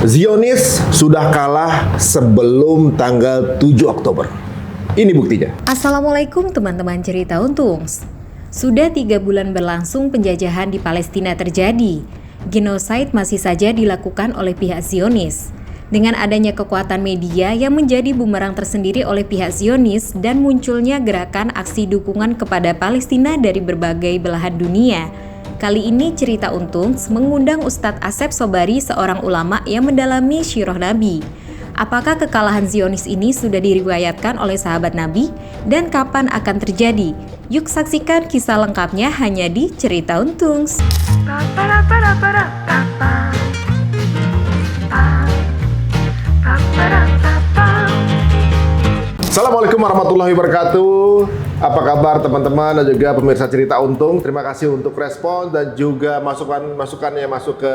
Zionis sudah kalah sebelum tanggal 7 Oktober. Ini buktinya. Assalamualaikum teman-teman cerita Untungs. Sudah 3 bulan berlangsung penjajahan di Palestina terjadi. Genosida masih saja dilakukan oleh pihak Zionis. Dengan adanya kekuatan media yang menjadi bumerang tersendiri oleh pihak Zionis dan munculnya gerakan aksi dukungan kepada Palestina dari berbagai belahan dunia. Kali ini cerita Untungs mengundang Ustadz Asep Sobari, seorang ulama yang mendalami sirah Nabi. Apakah kekalahan Zionis ini sudah diriwayatkan oleh sahabat Nabi? Dan kapan akan terjadi? Yuk saksikan kisah lengkapnya hanya di Cerita Untungs. Assalamualaikum warahmatullahi wabarakatuh. Apa kabar teman-teman dan juga pemirsa Cerita Untung? Terima kasih untuk respon dan juga masukan yang masuk ke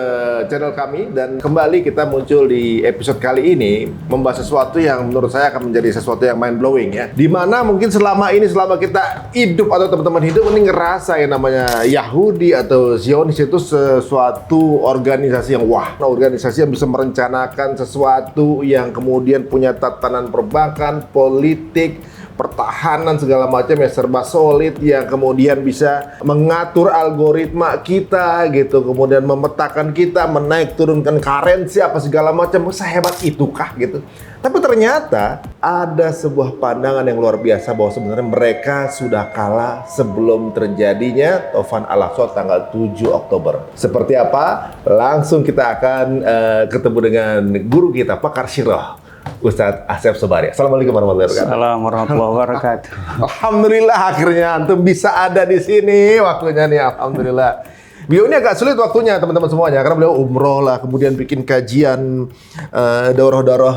channel kami. Dan kembali kita muncul di episode kali ini membahas sesuatu yang menurut saya akan menjadi sesuatu yang mind blowing ya. Dimana mungkin selama kita hidup atau teman-teman hidup ini ngerasa yang namanya Yahudi atau Zionis itu sesuatu organisasi yang organisasi yang bisa merencanakan sesuatu yang kemudian punya tatanan perbankan, politik, pertahanan segala macam yang serba solid, yang kemudian bisa mengatur algoritma kita gitu, kemudian memetakan kita, menaik turunkan currency apa segala macam. Sehebat itukah gitu? Tapi ternyata ada sebuah pandangan yang luar biasa bahwa sebenarnya mereka sudah kalah sebelum terjadinya Taufan Al-Aqsa tanggal 7 Oktober. Seperti apa? Langsung kita akan ketemu dengan guru kita, pakar sirah, Ustadz Asep Sobari. Assalamualaikum warahmatullahi wabarakatuh. Assalamualaikum warahmatullahi wabarakatuh. Alhamdulillah akhirnya antum bisa ada di sini waktunya nih, alhamdulillah. Beliau ini agak sulit waktunya teman-teman semuanya karena beliau umroh lah, kemudian bikin kajian daurah-daurah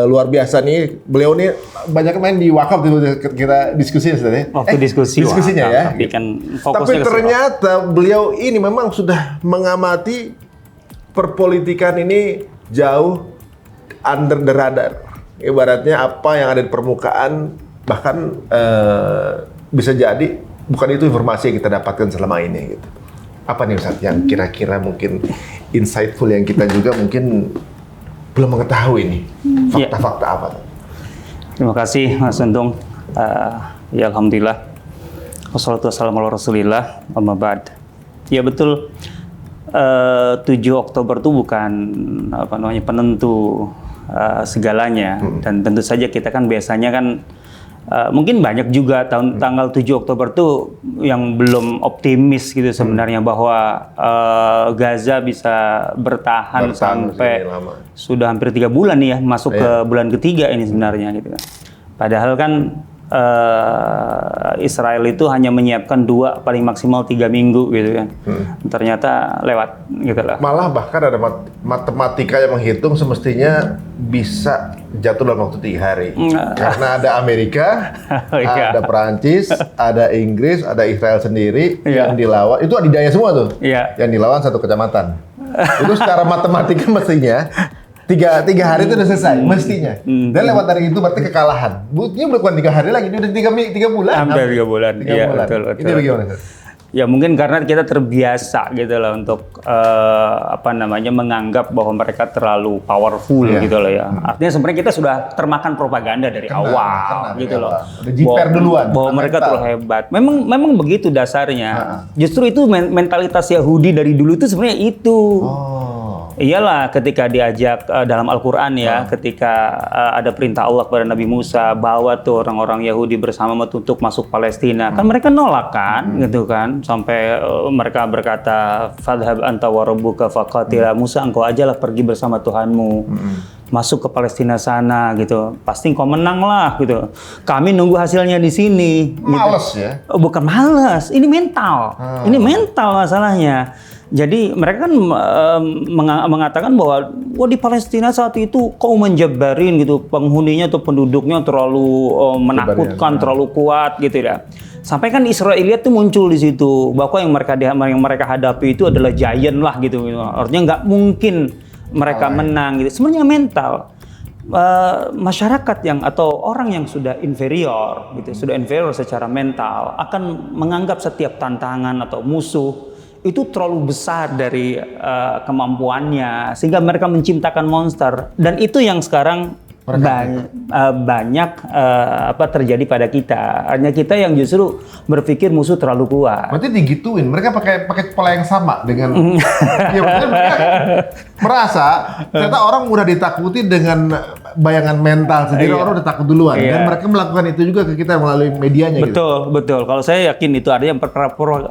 luar biasa nih. Beliau ini banyak main di wakaf itu kita diskusinya sebenarnya. Waktu diskusinya ya. Tapi kan Tapi ternyata beliau ini memang sudah mengamati perpolitikan ini jauh under the radar. Ibaratnya apa yang ada di permukaan bahkan bisa jadi bukan itu informasi yang kita dapatkan selama ini gitu. Apa nih Ustadz yang kira-kira mungkin insightful yang kita juga mungkin belum mengetahui nih fakta-fakta apa? Terima kasih Mas Untung. Ya alhamdulillah. Wassalatu wassalamu ala Rasulillah. Amma ba'd. Ya betul. 7 Oktober itu bukan penentu segalanya, dan tentu saja kita kan biasanya kan mungkin banyak juga tanggal 7 Oktober tuh yang belum optimis gitu sebenarnya bahwa Gaza bisa bertahan sampai sudah hampir 3 bulan nih ya, masuk ke bulan ketiga ini sebenarnya gitu kan. Padahal kan Israel itu hanya menyiapkan 2 paling maksimal 3 minggu gitu kan. Ternyata lewat gitu lah. Malah bahkan ada matematika yang menghitung semestinya bisa jatuh dalam waktu 3 hari. Karena ada Amerika, ada Perancis, ada Inggris, ada Israel sendiri yang dilawan. Itu adidaya semua tuh. Yang dilawan 1 kecamatan. Itu secara matematika mestinya tiga hari itu udah selesai, mestinya. Dan lewat dari itu berarti kekalahan. Buktinya bukan 3 hari lagi, udah 3 bulan. Hampir 3 bulan. Iya, betul. Ini bagaimana? Ya mungkin karena kita terbiasa gitu loh untuk menganggap bahwa mereka terlalu powerful gitu loh ya. Artinya sebenarnya kita sudah termakan propaganda dari awal gitu loh. Udah jiper duluan. Bahwa mereka terlalu hebat. Memang begitu dasarnya. Justru itu mentalitas Yahudi dari dulu itu sebenarnya itu. Iyalah ketika diajak dalam Al-Quran ya, ketika ada perintah Allah kepada Nabi Musa, bawa tuh orang-orang Yahudi bersama untuk masuk Palestina. Kan mereka nolak kan, gitu kan. Sampai mereka berkata, Fadhhab anta wa rabbuka faqatila. Musa, engkau ajalah pergi bersama Tuhanmu. Masuk ke Palestina sana gitu. Pasti engkau menang lah gitu. Kami nunggu hasilnya di sini. Males gitu. ya? Bukan males, ini mental. Ini mental masalahnya. Jadi mereka kan mengatakan bahwa di Palestina saat itu kaum menjabarin gitu, penghuninya atau penduduknya terlalu menakutkan, terlalu kuat gitu ya. Sampai kan Israeliat tuh muncul di situ bahwa yang mereka hadapi itu adalah giant lah gitu. Artinya nggak mungkin mereka menang gitu. Sebenarnya mental. Masyarakat yang atau orang yang sudah inferior gitu, sudah inferior secara mental akan menganggap setiap tantangan atau musuh itu terlalu besar dari kemampuannya sehingga mereka menciptakan monster, dan itu yang sekarang banyak terjadi pada kita. Hanya kita yang justru berpikir musuh terlalu kuat. Berarti digituin, mereka pakai pola yang sama dengan ya maksudnya mereka merasa ternyata orang udah ditakuti dengan bayangan mental sendiri, orang udah takut duluan, dan mereka melakukan itu juga ke kita melalui medianya. Betul. Kalau saya yakin itu artinya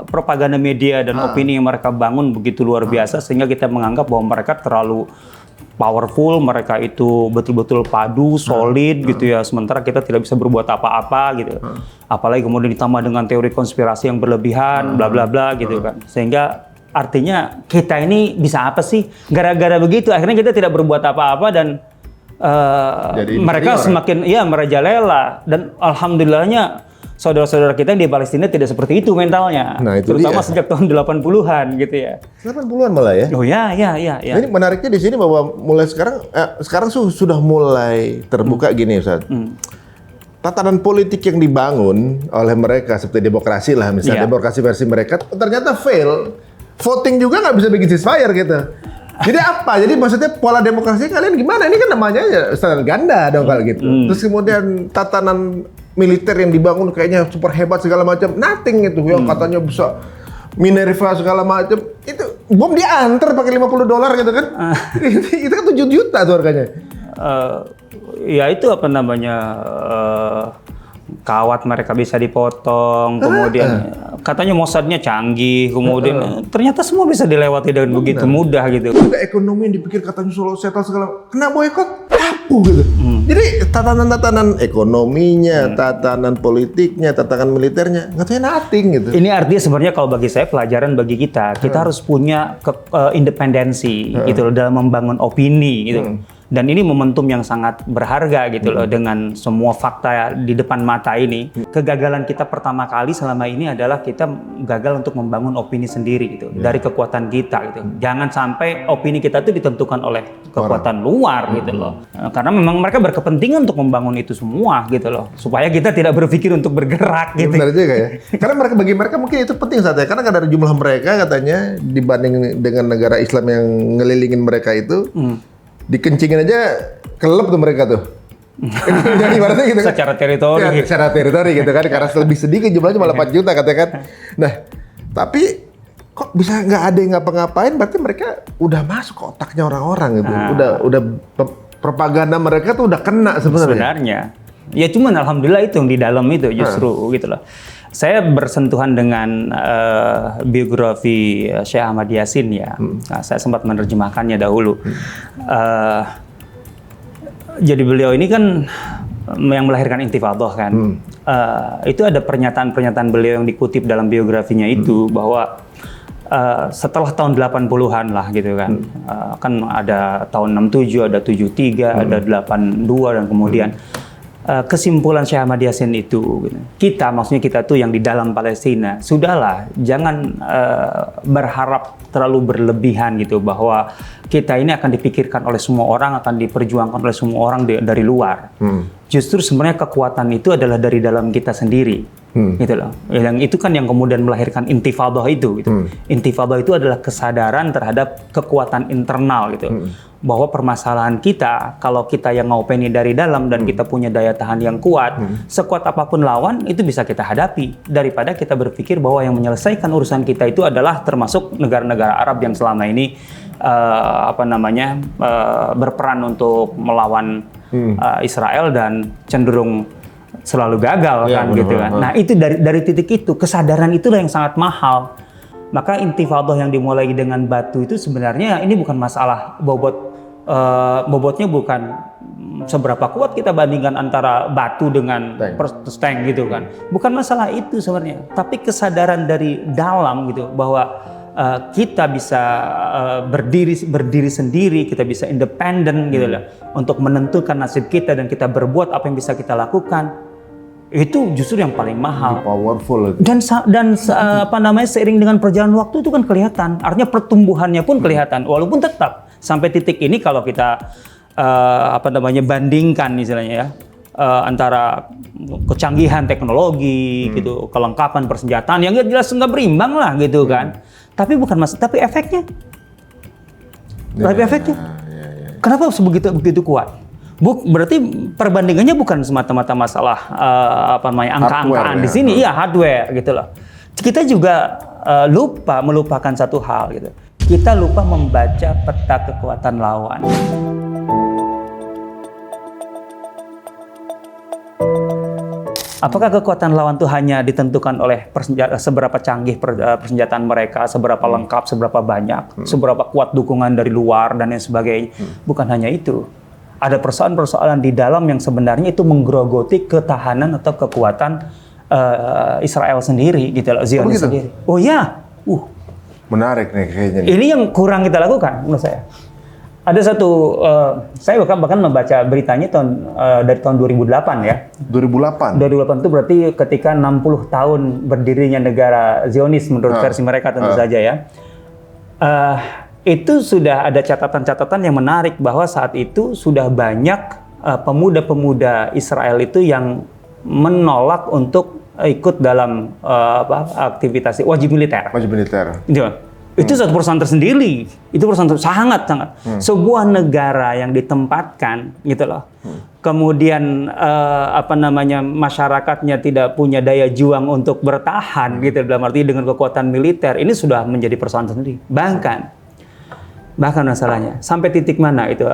propaganda media dan opini yang mereka bangun begitu luar biasa sehingga kita menganggap bahwa mereka terlalu powerful, mereka itu betul-betul padu, solid gitu ya. Sementara kita tidak bisa berbuat apa-apa gitu. Apalagi kemudian ditambah dengan teori konspirasi yang berlebihan, bla bla bla gitu kan. Sehingga artinya kita ini bisa apa sih? Gara-gara begitu akhirnya kita tidak berbuat apa-apa dan mereka semakin merajalela, dan alhamdulillahnya saudara-saudara kita yang di Palestina tidak seperti itu mentalnya. Nah, itu terutama dia. sejak tahun 80-an gitu ya. 80-an malah ya. Oh ya. Ini menariknya di sini bahwa mulai sekarang sudah mulai terbuka gini, Ustaz. Tatanan politik yang dibangun oleh mereka seperti demokrasi lah, misalnya demokrasi versi mereka ternyata fail. Voting juga nggak bisa bikin ceasefire gitu. Jadi apa? Jadi maksudnya pola demokrasi kalian gimana? Ini kan namanya ya standar ganda dong kalau gitu. Terus kemudian tatanan militer yang dibangun kayaknya super hebat segala macam, nothing itu yang katanya bisa Minerva segala macam, itu bom diantar pakai $50 gitu kan. Itu kan 7 juta tuh harganya. Ya itu apa namanya, kawat mereka bisa dipotong, kemudian katanya Mossadnya canggih, kemudian ternyata semua bisa dilewati dengan begitu mudah gitu. Udah ekonomi yang dipikir katanya solo settle segala, kena boykot, rapuh gitu. Jadi tatanan ekonominya, tatanan politiknya, tatanan militernya, katanya nothing gitu. Ini artinya sebenarnya kalau bagi saya pelajaran bagi kita harus punya independensi gitu loh dalam membangun opini gitu. Dan ini momentum yang sangat berharga gitu loh, dengan semua fakta di depan mata ini. Kegagalan kita pertama kali selama ini adalah kita gagal untuk membangun opini sendiri gitu, dari kekuatan kita gitu. Jangan sampai opini kita itu ditentukan oleh kekuatan luar gitu loh. Karena memang mereka berkepentingan untuk membangun itu semua gitu loh, supaya kita tidak berpikir untuk bergerak gitu. Benar juga ya. Karena bagi mereka mungkin itu penting saat ya, karena dari jumlah mereka katanya dibanding dengan negara Islam yang ngelilingin mereka itu, dikencingin aja kelep tuh mereka tuh. Jadi ibaratnya gitu kan. Secara teritori. Ya, secara teritori gitu kan, karena lebih sedikit jumlahnya malah 4 juta katanya kan. Nah, tapi kok bisa nggak ada yang ngapa-ngapain, berarti mereka udah masuk ke otaknya orang-orang gitu. Udah propaganda mereka tuh udah kena sebenarnya. Ya cuman alhamdulillah itu yang di dalam itu justru gitu loh. Saya bersentuhan dengan biografi Syekh Ahmad Yasin ya. Nah, saya sempat menerjemahkannya dahulu. Jadi beliau ini kan yang melahirkan intifadah kan. Itu ada pernyataan-pernyataan beliau yang dikutip dalam biografinya itu bahwa setelah tahun 80-an lah gitu kan. Kan ada tahun 67, ada 73, ada 82 dan kemudian kesimpulan Syekh Ahmad Yasin itu, maksudnya kita tuh yang di dalam Palestina, sudahlah jangan berharap terlalu berlebihan gitu, bahwa kita ini akan dipikirkan oleh semua orang, akan diperjuangkan oleh semua orang dari luar. Justru sebenarnya kekuatan itu adalah dari dalam kita sendiri, gitu loh. Yang itu kan yang kemudian melahirkan intifadah itu. Gitu. Intifadah itu adalah kesadaran terhadap kekuatan internal gitu. Bahwa permasalahan kita, kalau kita yang ngopeni dari dalam dan kita punya daya tahan yang kuat, sekuat apapun lawan itu bisa kita hadapi, daripada kita berpikir bahwa yang menyelesaikan urusan kita itu adalah termasuk negara-negara Arab yang selama ini berperan untuk melawan Israel dan cenderung selalu gagal kan gitu kan. Nah itu dari titik itu, kesadaran itulah yang sangat mahal. Maka intifadah yang dimulai dengan batu itu sebenarnya ini bukan masalah bobotnya bukan seberapa kuat kita bandingkan antara batu dengan tank gitu kan. Bukan masalah itu sebenarnya, tapi kesadaran dari dalam gitu bahwa kita bisa berdiri sendiri, kita bisa independen gitu loh, untuk menentukan nasib kita dan kita berbuat apa yang bisa kita lakukan. Itu justru yang paling mahal. Powerful. Dan seiring dengan perjalanan waktu itu kan kelihatan. Artinya pertumbuhannya pun kelihatan. Walaupun tetap sampai titik ini kalau kita bandingkan misalnya ya, antara kecanggihan teknologi gitu, kelengkapan persenjataan yang jelas nggak berimbang lah gitu kan. Tapi bukan tapi efeknya. Tapi efeknya. Ya. Kenapa begitu kuat? Berarti perbandingannya bukan semata-mata masalah angka-angkaan di sini, ya hardware gitu loh. Kita juga melupakan satu hal gitu. Kita lupa membaca peta kekuatan lawan. Apakah kekuatan lawan itu hanya ditentukan oleh seberapa canggih persenjataan mereka, seberapa lengkap, seberapa banyak, seberapa kuat dukungan dari luar dan lain sebagainya? Bukan hanya itu. Ada persoalan-persoalan di dalam yang sebenarnya itu menggerogoti ketahanan atau kekuatan Israel sendiri, gitu loh, Zionis sendiri. Oh ya, menarik nih kayaknya. Ini yang kurang kita lakukan menurut saya. Ada satu, saya bahkan membaca beritanya dari tahun 2008 ya. 2008? 2008 itu berarti ketika 60 tahun berdirinya negara Zionis menurut versi mereka tentu saja ya. Itu sudah ada catatan-catatan yang menarik bahwa saat itu sudah banyak pemuda-pemuda Israel itu yang menolak untuk ikut dalam aktivitas wajib militer. Wajib militer. Itu satu perusahaan tersendiri. Itu perusahaan sangat. Sebuah negara yang ditempatkan, gitu loh. Kemudian masyarakatnya tidak punya daya juang untuk bertahan, gitu dalam arti dengan kekuatan militer. Ini sudah menjadi perusahaan sendiri. Bahkan masalahnya sampai titik mana itu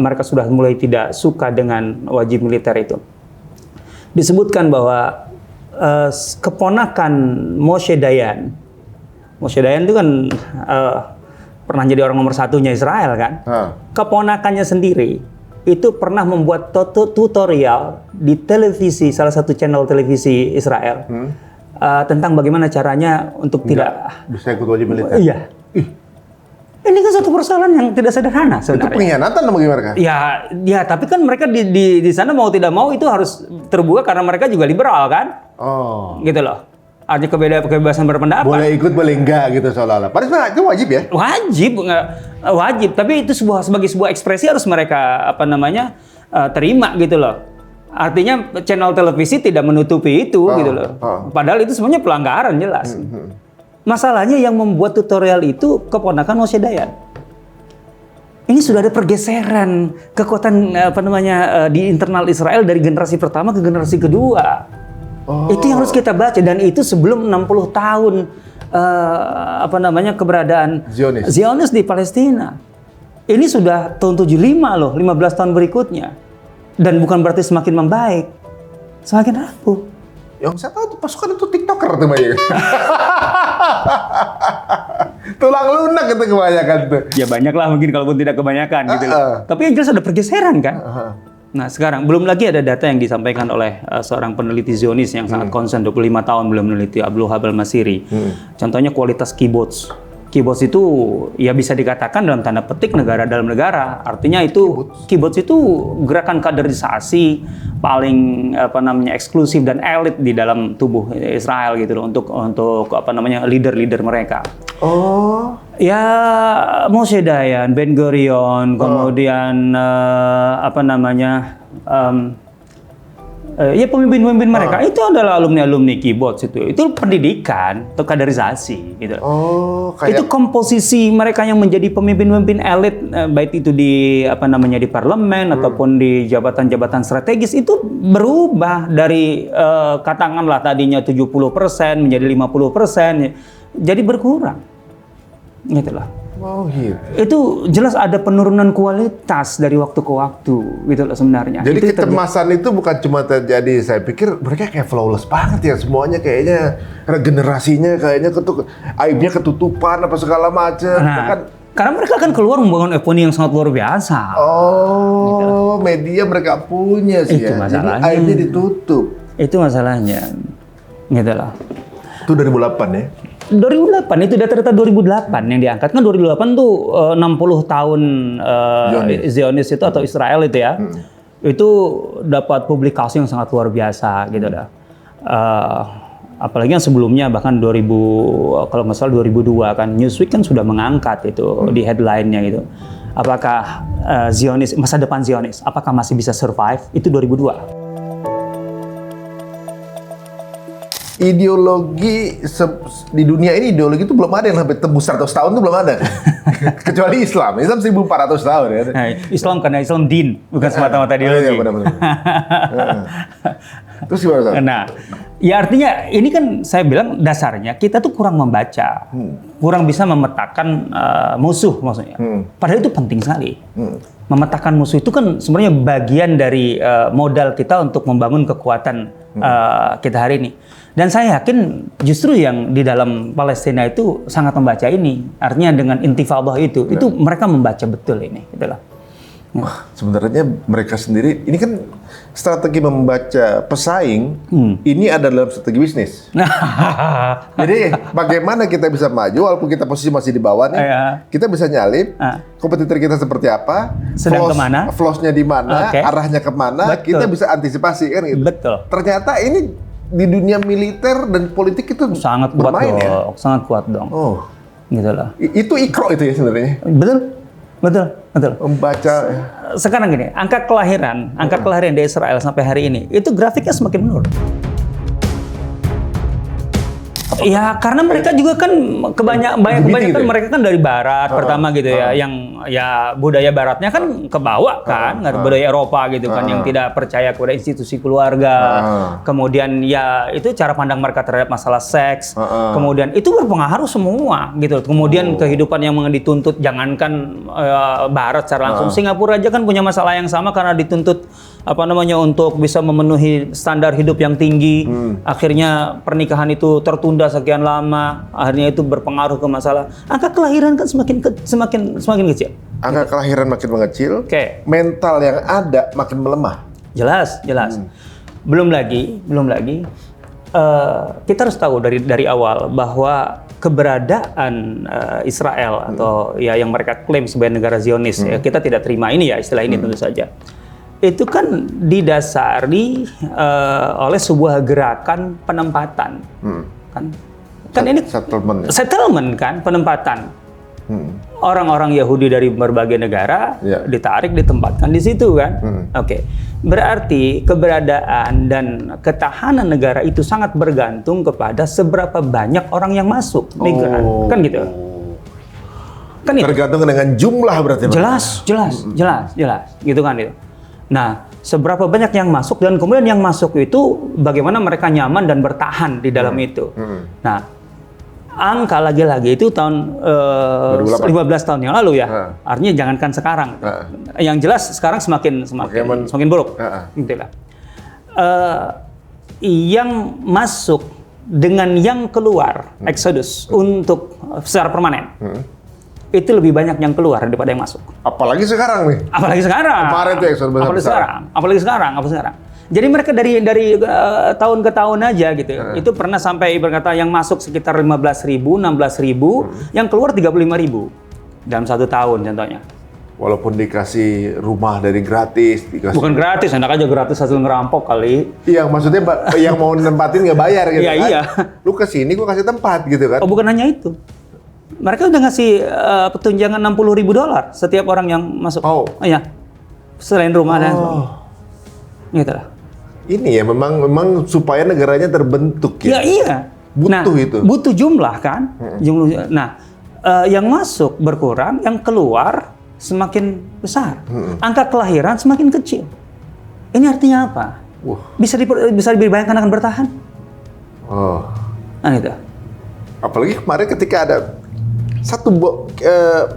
mereka sudah mulai tidak suka dengan wajib militer itu. Disebutkan bahwa keponakan Moshe Dayan itu kan pernah jadi orang nomor satunya Israel kan. Keponakannya sendiri itu pernah membuat tutorial di televisi, salah satu channel televisi Israel tentang bagaimana caranya untuk tidak bisa ikut wajib militer. Iya. Ini kan satu persoalan yang tidak sederhana sebenarnya. Itu pengkhianatan bagi mereka? Ya, tapi kan mereka di sana mau tidak mau itu harus terbuka karena mereka juga liberal kan? Gitu loh. Artinya kebebasan berpendapat. Boleh ikut, boleh enggak gitu seolah-olah. Padahal itu wajib ya? Wajib. Tapi itu sebagai sebuah ekspresi harus mereka terima gitu loh. Artinya channel televisi tidak menutupi itu gitu loh. Padahal itu semuanya pelanggaran jelas. Masalahnya yang membuat tutorial itu keponakan Moshe Dayan. Ini sudah ada pergeseran kekuatan di internal Israel dari generasi pertama ke generasi kedua. Itu yang harus kita baca dan itu sebelum 60 tahun keberadaan Zionis di Palestina. Ini sudah tahun 75 loh, 15 tahun berikutnya. Dan bukan berarti semakin membaik, semakin rapuh. Yang saya tahu tuh pasukan itu TikToker tuh banyak. Tulang lunak itu kebanyakan tuh. Ya banyak lah mungkin kalaupun tidak kebanyakan gitu loh. Tapi yang jelas ada pergeseran kan. Nah sekarang belum lagi ada data yang disampaikan oleh seorang peneliti Zionis yang sangat concern 25 tahun belum meneliti Abdul Wahab al-Masiri. Contohnya kualitas keyboards. Keyboards itu ya bisa dikatakan dalam tanda petik negara dalam negara. Artinya itu keyboards itu gerakan kaderisasi paling eksklusif dan elit di dalam tubuh Israel gitu loh untuk leader-leader mereka. Ya Moshe Dayan, Ben Gurion, kemudian ya pemimpin-pemimpin mereka itu adalah alumni keyboards itu pendidikan atau kaderisasi gitu. Itu komposisi mereka yang menjadi pemimpin-pemimpin elit baik itu di di parlemen ataupun di jabatan-jabatan strategis itu berubah dari katakanlah tadinya 70% menjadi 50% jadi berkurang. Gitu lah. Gitu. Itu jelas ada penurunan kualitas dari waktu ke waktu gitu loh sebenarnya. Jadi kecemasan itu bukan cuma terjadi, saya pikir mereka kayak flawless banget ya semuanya kayaknya regenerasinya kayaknya aibnya ketutupan apa segala macam. Karena mereka kan keluar membangun ekonomi yang sangat luar biasa. Gitu. Media mereka punya sih itu ya. Masalahnya. Jadi aibnya ditutup. Itu masalahnya. Gitu loh. Itu 2008 ya. 2008 itu data-data 2008 yang diangkat kan 2008 tuh 60 tahun Zionis itu atau Israel itu ya itu dapat publikasi yang sangat luar biasa gitu dah apalagi yang sebelumnya bahkan 2000 kalau nggak salah 2002 kan Newsweek kan sudah mengangkat itu di headline-nya gitu apakah Zionis masa depan Zionis apakah masih bisa survive itu 2002. ideologi di dunia ini ideologi itu belum ada yang sampai tembus 100 tahun itu belum ada. Kecuali Islam. Islam 1400 tahun ya. Nah, Islam karena Islam din, bukan semata-mata ideologi. Iya, benar-benar. Terus gimana, Ustaz? Nah, ya artinya ini kan saya bilang dasarnya kita tuh kurang membaca, kurang bisa memetakan musuh maksudnya. Padahal itu penting sekali. Memetakan musuh itu kan sebenarnya bagian dari modal kita untuk membangun kekuatan kita hari ini. Dan saya yakin justru yang di dalam Palestina itu sangat membaca ini. Artinya dengan intifadah itu mereka membaca betul ini. Gitu lah. Wah, sebenarnya mereka sendiri, ini kan strategi membaca pesaing, ini adalah strategi bisnis. Jadi bagaimana kita bisa maju walaupun kita posisi masih di bawah nih, kita bisa nyalip kompetitor kita seperti apa, sedang kemana, flows-nya di mana, arahnya kemana, kita bisa antisipasi kan gitu. Betul. Ternyata ini di dunia militer dan politik itu sangat kuat dong, ya? Sangat kuat dong. Oh, gitu lah. Itu ikro itu ya sebenarnya. Betul. Membaca. Sekarang gini, angka kelahiran di Israel sampai hari ini itu grafiknya semakin menurun. Ya karena mereka juga kan kebanyakan gitu ya? mereka kan dari barat pertama gitu ya, yang ya budaya baratnya kan kebawa kan, budaya Eropa gitu kan, yang tidak percaya kepada institusi keluarga. Kemudian ya itu cara pandang mereka terhadap masalah seks. Kemudian itu berpengaruh semua gitu. Kemudian kehidupan yang dituntut, jangankan barat secara langsung, Singapura aja kan punya masalah yang sama karena dituntut untuk bisa memenuhi standar hidup yang tinggi. Akhirnya pernikahan itu tertunda sekian lama, akhirnya itu berpengaruh ke masalah angka kelahiran kan semakin kecil. Angka kelahiran makin mengecil, mental yang ada makin melemah. Jelas. Belum lagi kita harus tahu dari awal bahwa keberadaan Israel atau ya yang mereka klaim sebagai negara Zionis, ya, kita tidak terima ini ya, istilah ini tentu saja. Itu kan didasari oleh sebuah gerakan penempatan, kan ini settlement kan, penempatan. Orang-orang Yahudi dari berbagai negara ditarik, ditempatkan di situ kan. Berarti keberadaan dan ketahanan negara itu sangat bergantung kepada seberapa banyak orang yang masuk migran, kan gitu. Kan tergantung dengan jumlah berarti. Jelas, gitu kan itu. Nah, seberapa banyak yang masuk dan kemudian yang masuk itu bagaimana mereka nyaman dan bertahan di dalam itu. Nah, angka lagi-lagi itu tahun 15 tahun yang lalu ya. Artinya jangankan sekarang. Yang jelas sekarang semakin buruk. Gitu lah. Yang masuk dengan yang keluar Exodus untuk secara permanen. Itu lebih banyak yang keluar daripada yang masuk. Apalagi sekarang nih. Kemarin tuh Exodus Apalagi sekarang. Jadi mereka dari tahun ke tahun aja gitu. Itu pernah sampai berkata yang masuk sekitar 15.000, 16.000, yang keluar 35.000 dalam 1 tahun contohnya. Walaupun dikasih rumah dari gratis, bukan gratis, enak aja gratis hasil ngerampok kali. Iya, maksudnya yang mau nempatin nggak bayar gitu kan. Iya. Lu kesini gua kasih tempat gitu kan. Oh, bukan hanya itu. Mereka udah ngasih tunjangan $60.000 setiap orang yang masuk. Iya. Selain rumah dan gitu lah. Ini ya memang supaya negaranya terbentuk ya. Iya. Butuh itu. Butuh jumlah kan. Nah, yang masuk berkurang, yang keluar semakin besar. Angka kelahiran semakin kecil. Ini artinya apa? Bisa dibayangkan akan bertahan? Nah, gitu. Apalagi kemarin ketika ada satu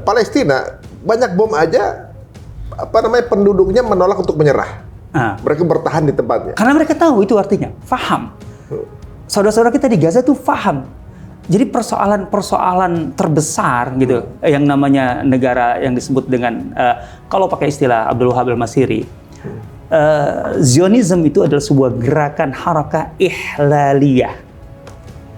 Palestina, banyak bom aja, penduduknya menolak untuk menyerah. Mereka bertahan di tempatnya. Karena mereka tahu itu artinya, faham. Saudara-saudara kita di Gaza tuh faham. Jadi persoalan terbesar gitu, yang namanya negara yang disebut dengan, kalau pakai istilah Abdul Wahab al-Masiri, Zionism itu adalah sebuah gerakan harakah ihlaliyah.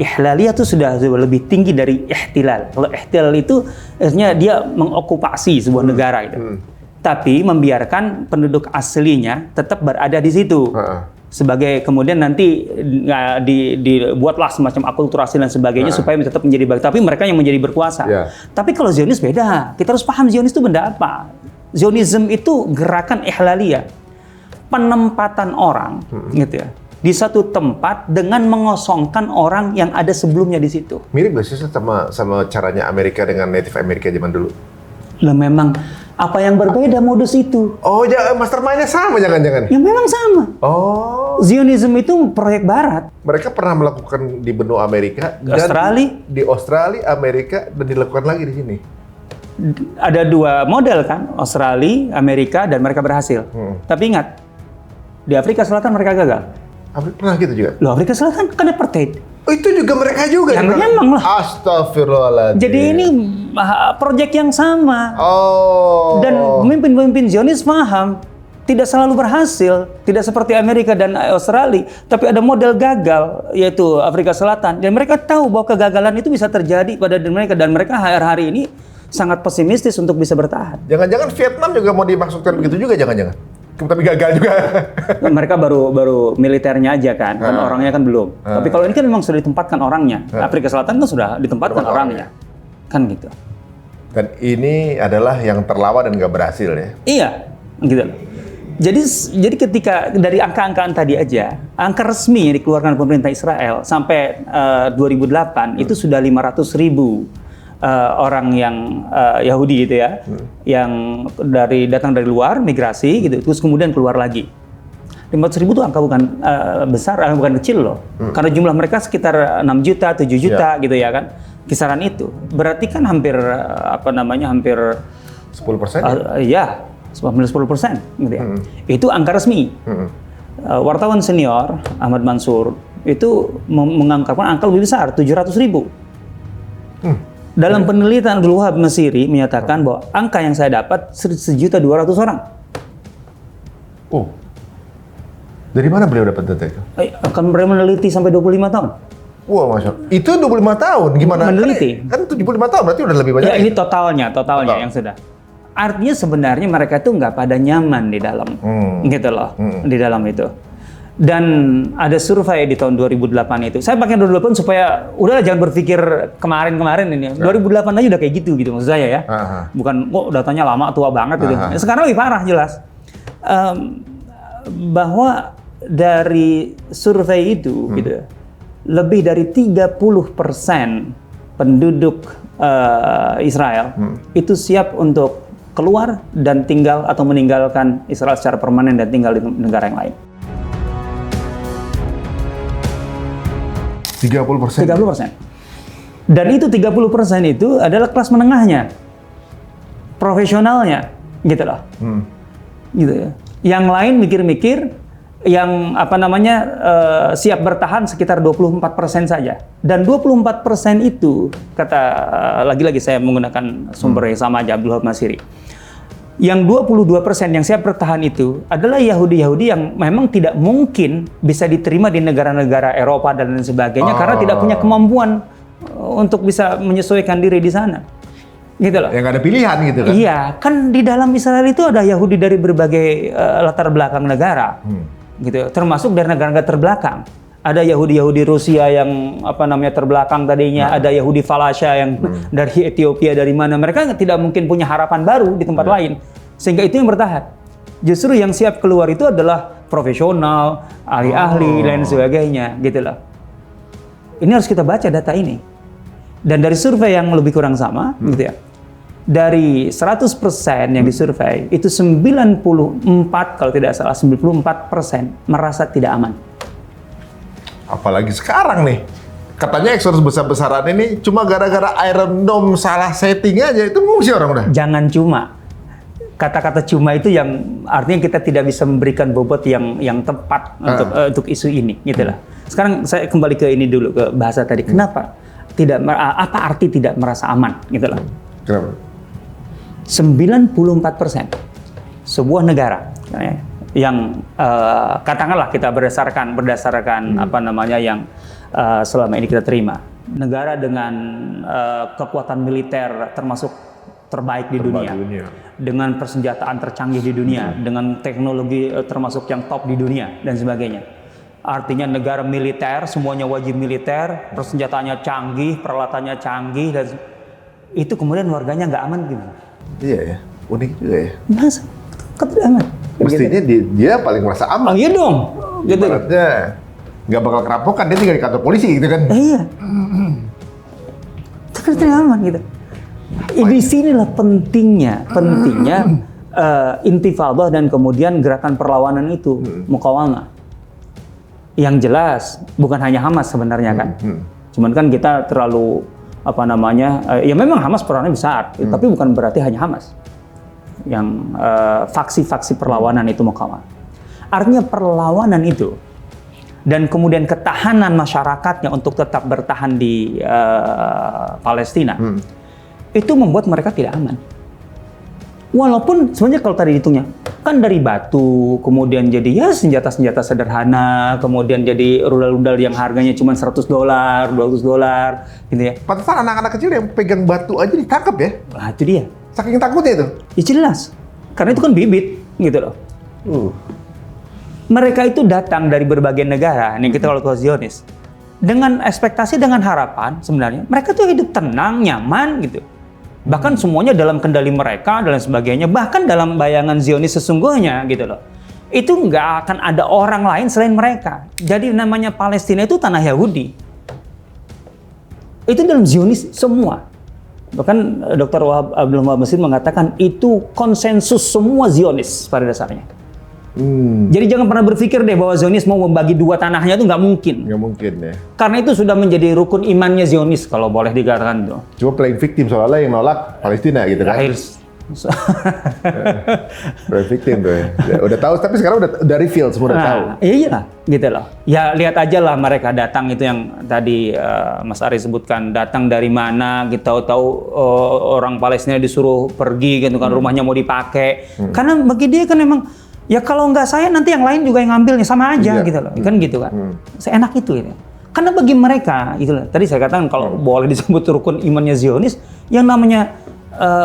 Ihlaliyah itu sudah lebih tinggi dari ihtilal. Kalau ihtilal itu artinya dia mengokupasi sebuah negara itu. Tapi membiarkan penduduk aslinya tetap berada di situ. Sebagai kemudian nanti dibuatlah semacam akulturasi dan sebagainya supaya tetap menjadi bagian. Tapi mereka yang menjadi berkuasa. Tapi kalau Zionis beda. Kita harus paham Zionis itu benda apa. Zionism itu gerakan ihlaliyah. Penempatan orang gitu ya. di satu tempat dengan mengosongkan orang yang ada sebelumnya di situ. Mirip gak sih sama caranya Amerika dengan Native Amerika zaman dulu? Lah memang apa yang berbeda modus itu? Oh, mastermind-nya sama jangan-jangan? Ya memang sama. Oh. Zionisme itu proyek Barat. Mereka pernah melakukan di benua Amerika, Australia. di Australia, Amerika, dan dilakukan lagi di sini. Ada dua model kan, Australia, Amerika, dan mereka berhasil. Tapi ingat, di Afrika Selatan mereka gagal. Pernah gitu juga? Loh, Afrika Selatan kan apartheid. Oh, itu juga mereka juga? Ya, memang lah. Astagfirullahaladzim. Jadi ini proyek yang sama. Oh. Dan pemimpin-pemimpin Zionis paham, tidak selalu berhasil, tidak seperti Amerika dan Australia, tapi ada model gagal, yaitu Afrika Selatan. Dan mereka tahu bahwa kegagalan itu bisa terjadi pada diri mereka, dan mereka hari ini sangat pesimistis untuk bisa bertahan. Jangan-jangan Vietnam juga mau dimaksudkan begitu juga, jangan-jangan? Tapi gagal juga. Mereka baru militernya aja kan orangnya kan belum. Tapi kalau ini kan memang sudah ditempatkan orangnya. Afrika Selatan kan sudah ditempatkan orangnya. Kan gitu. Dan ini adalah yang terlawan dan nggak berhasil ya? Iya, gitu. Jadi ketika dari angka-angkaan tadi aja, angka resmi yang dikeluarkan pemerintah Israel sampai 2008 itu sudah 500.000 orang yang Yahudi gitu ya, yang datang dari luar migrasi gitu, terus kemudian keluar lagi. 500.000 itu angka bukan besar, bukan kecil loh. Karena jumlah mereka sekitar 6 juta, 7 juta gitu ya kan, kisaran itu. Berarti kan hampir hampir 10%? Iya, 10% gitu ya. Itu angka resmi. Wartawan senior Ahmad Mansur itu mengangkatkan angka lebih besar, 700.000. Dalam penelitian Abdul Wahab Mesiri menyatakan bahwa angka yang saya dapat 1.200.000 orang. Oh, dari mana beliau dapat data itu? Akan beliau meneliti sampai 25 tahun. Wah, Masya Allah. Itu 25 tahun, gimana? Meneliti. Kan 75 tahun, berarti udah lebih banyak. Ya, ini totalnya yang sudah. Artinya sebenarnya mereka itu nggak pada nyaman di dalam, gitu loh, di dalam itu. Dan ada survei di tahun 2008 itu. Saya pakai 2008 supaya udahlah jangan berpikir kemarin-kemarin ini. 2008 aja udah kayak gitu maksud saya ya. Bukan datanya lama tua banget gitu. Sekarang lebih parah jelas. Bahwa dari survei itu gitu, lebih dari 30% penduduk Israel itu siap untuk keluar dan tinggal atau meninggalkan Israel secara permanen dan tinggal di negara yang lain. 30%? 30%. Dan itu 30% itu adalah kelas menengahnya, profesionalnya, gitu loh. Gitu ya. Yang lain mikir-mikir, yang siap bertahan sekitar 24% saja. Dan 24% itu, lagi-lagi saya menggunakan sumber yang sama aja, Abdul Wahab Mesiri. Yang 22% yang siap bertahan itu adalah Yahudi-Yahudi yang memang tidak mungkin bisa diterima di negara-negara Eropa dan lain sebagainya karena tidak punya kemampuan untuk bisa menyesuaikan diri di sana. Gitu loh. Yang nggak ada pilihan gitu kan? Iya, kan di dalam Israel itu ada Yahudi dari berbagai latar belakang negara. Gitu, termasuk dari negara-negara terbelakang. Ada Yahudi Rusia yang terbelakang tadinya, ada Yahudi Falasha yang dari Ethiopia, dari mana. Mereka tidak mungkin punya harapan baru di tempat lain. Sehingga itu yang bertahan. Justru yang siap keluar itu adalah profesional, ahli-ahli, dan sebagainya, gitu loh. Ini harus kita baca data ini. Dan dari survei yang lebih kurang sama, gitu ya. Dari 100% yang disurvei, itu 94, kalau tidak salah, 94% merasa tidak aman. Apalagi sekarang nih, katanya Exodus besar-besaran ini cuma gara-gara Iron Dome salah setting aja, itu ngungsi orang udah. Jangan cuma. Kata-kata cuma itu yang artinya kita tidak bisa memberikan bobot yang tepat untuk isu ini, gitu lah. Sekarang saya kembali ke ini dulu, ke bahasa tadi. Kenapa? Apa arti tidak merasa aman, gitu lah. Kenapa? 94% sebuah negara yang katakanlah kita berdasarkan yang selama ini kita terima, negara dengan kekuatan militer termasuk terbaik di dunia, dengan persenjataan tercanggih di dunia, dengan teknologi termasuk yang top di dunia dan sebagainya. Artinya negara militer, semuanya wajib militer, persenjataannya canggih, peralatannya canggih, dan itu kemudian warganya nggak aman gitu. Iya ya, unik juga ya. Masa? Kok tidak aman? Mestinya dia paling merasa aman. Iya dong. Gitu. Ibaratnya nggak bakal kerampokan, dia tinggal di kantor polisi gitu kan. Iya. Itu kan aman gitu. Di sinilah pentingnya intifadah dan kemudian gerakan perlawanan itu, mukawamah. Yang jelas bukan hanya Hamas sebenarnya kan. Cuman kan kita terlalu ya memang Hamas perannya besar, tapi bukan berarti hanya Hamas. Yang faksi-faksi perlawanan itu mukawamah. Artinya perlawanan itu dan kemudian ketahanan masyarakatnya untuk tetap bertahan di Palestina itu membuat mereka tidak aman. Walaupun sebenarnya kalau tadi hitungnya kan dari batu, kemudian jadi ya senjata-senjata sederhana, kemudian jadi rudal-rudal yang harganya cuma $100, $200 gitu ya. Pantesan anak-anak kecil yang pegang batu aja ditangkap ya. Nah, itu dia. Saking takutnya itu. Ya jelas. Karena itu kan bibit gitu loh. Mereka itu datang dari berbagai negara, nih kita kalau ke Zionis. Dengan ekspektasi, dengan harapan sebenarnya mereka tuh hidup tenang, nyaman gitu. Bahkan semuanya dalam kendali mereka dan sebagainya, bahkan dalam bayangan Zionis sesungguhnya gitu loh. Itu nggak akan ada orang lain selain mereka. Jadi namanya Palestina itu tanah Yahudi. Itu dalam Zionis semua. Bahkan Dr. Abdul Wahab Masih mengatakan itu konsensus semua Zionis pada dasarnya. Jadi jangan pernah berpikir deh bahwa Zionis mau membagi dua tanahnya, itu nggak mungkin. Nggak mungkin ya. Karena itu sudah menjadi rukun imannya Zionis kalau boleh dikatakan itu. Cuma playing victim soalnya yang nolak Palestina gitu kan. Playing victim tuh ya. Udah tahu, tapi sekarang udah reveal, semua udah tahu. Iya gitu loh. Ya lihat aja lah mereka datang itu yang tadi Mas Ari sebutkan, datang dari mana, kita tahu orang Palestina disuruh pergi gitu kan, rumahnya mau dipakai. Karena bagi dia kan memang ya kalau nggak saya nanti yang lain juga yang ngambilnya, sama aja gitu loh. Kan gitu kan. Seenak itu gitu. Karena bagi mereka itu tadi saya katakan kalau boleh disebut rukun imannya Zionis, yang namanya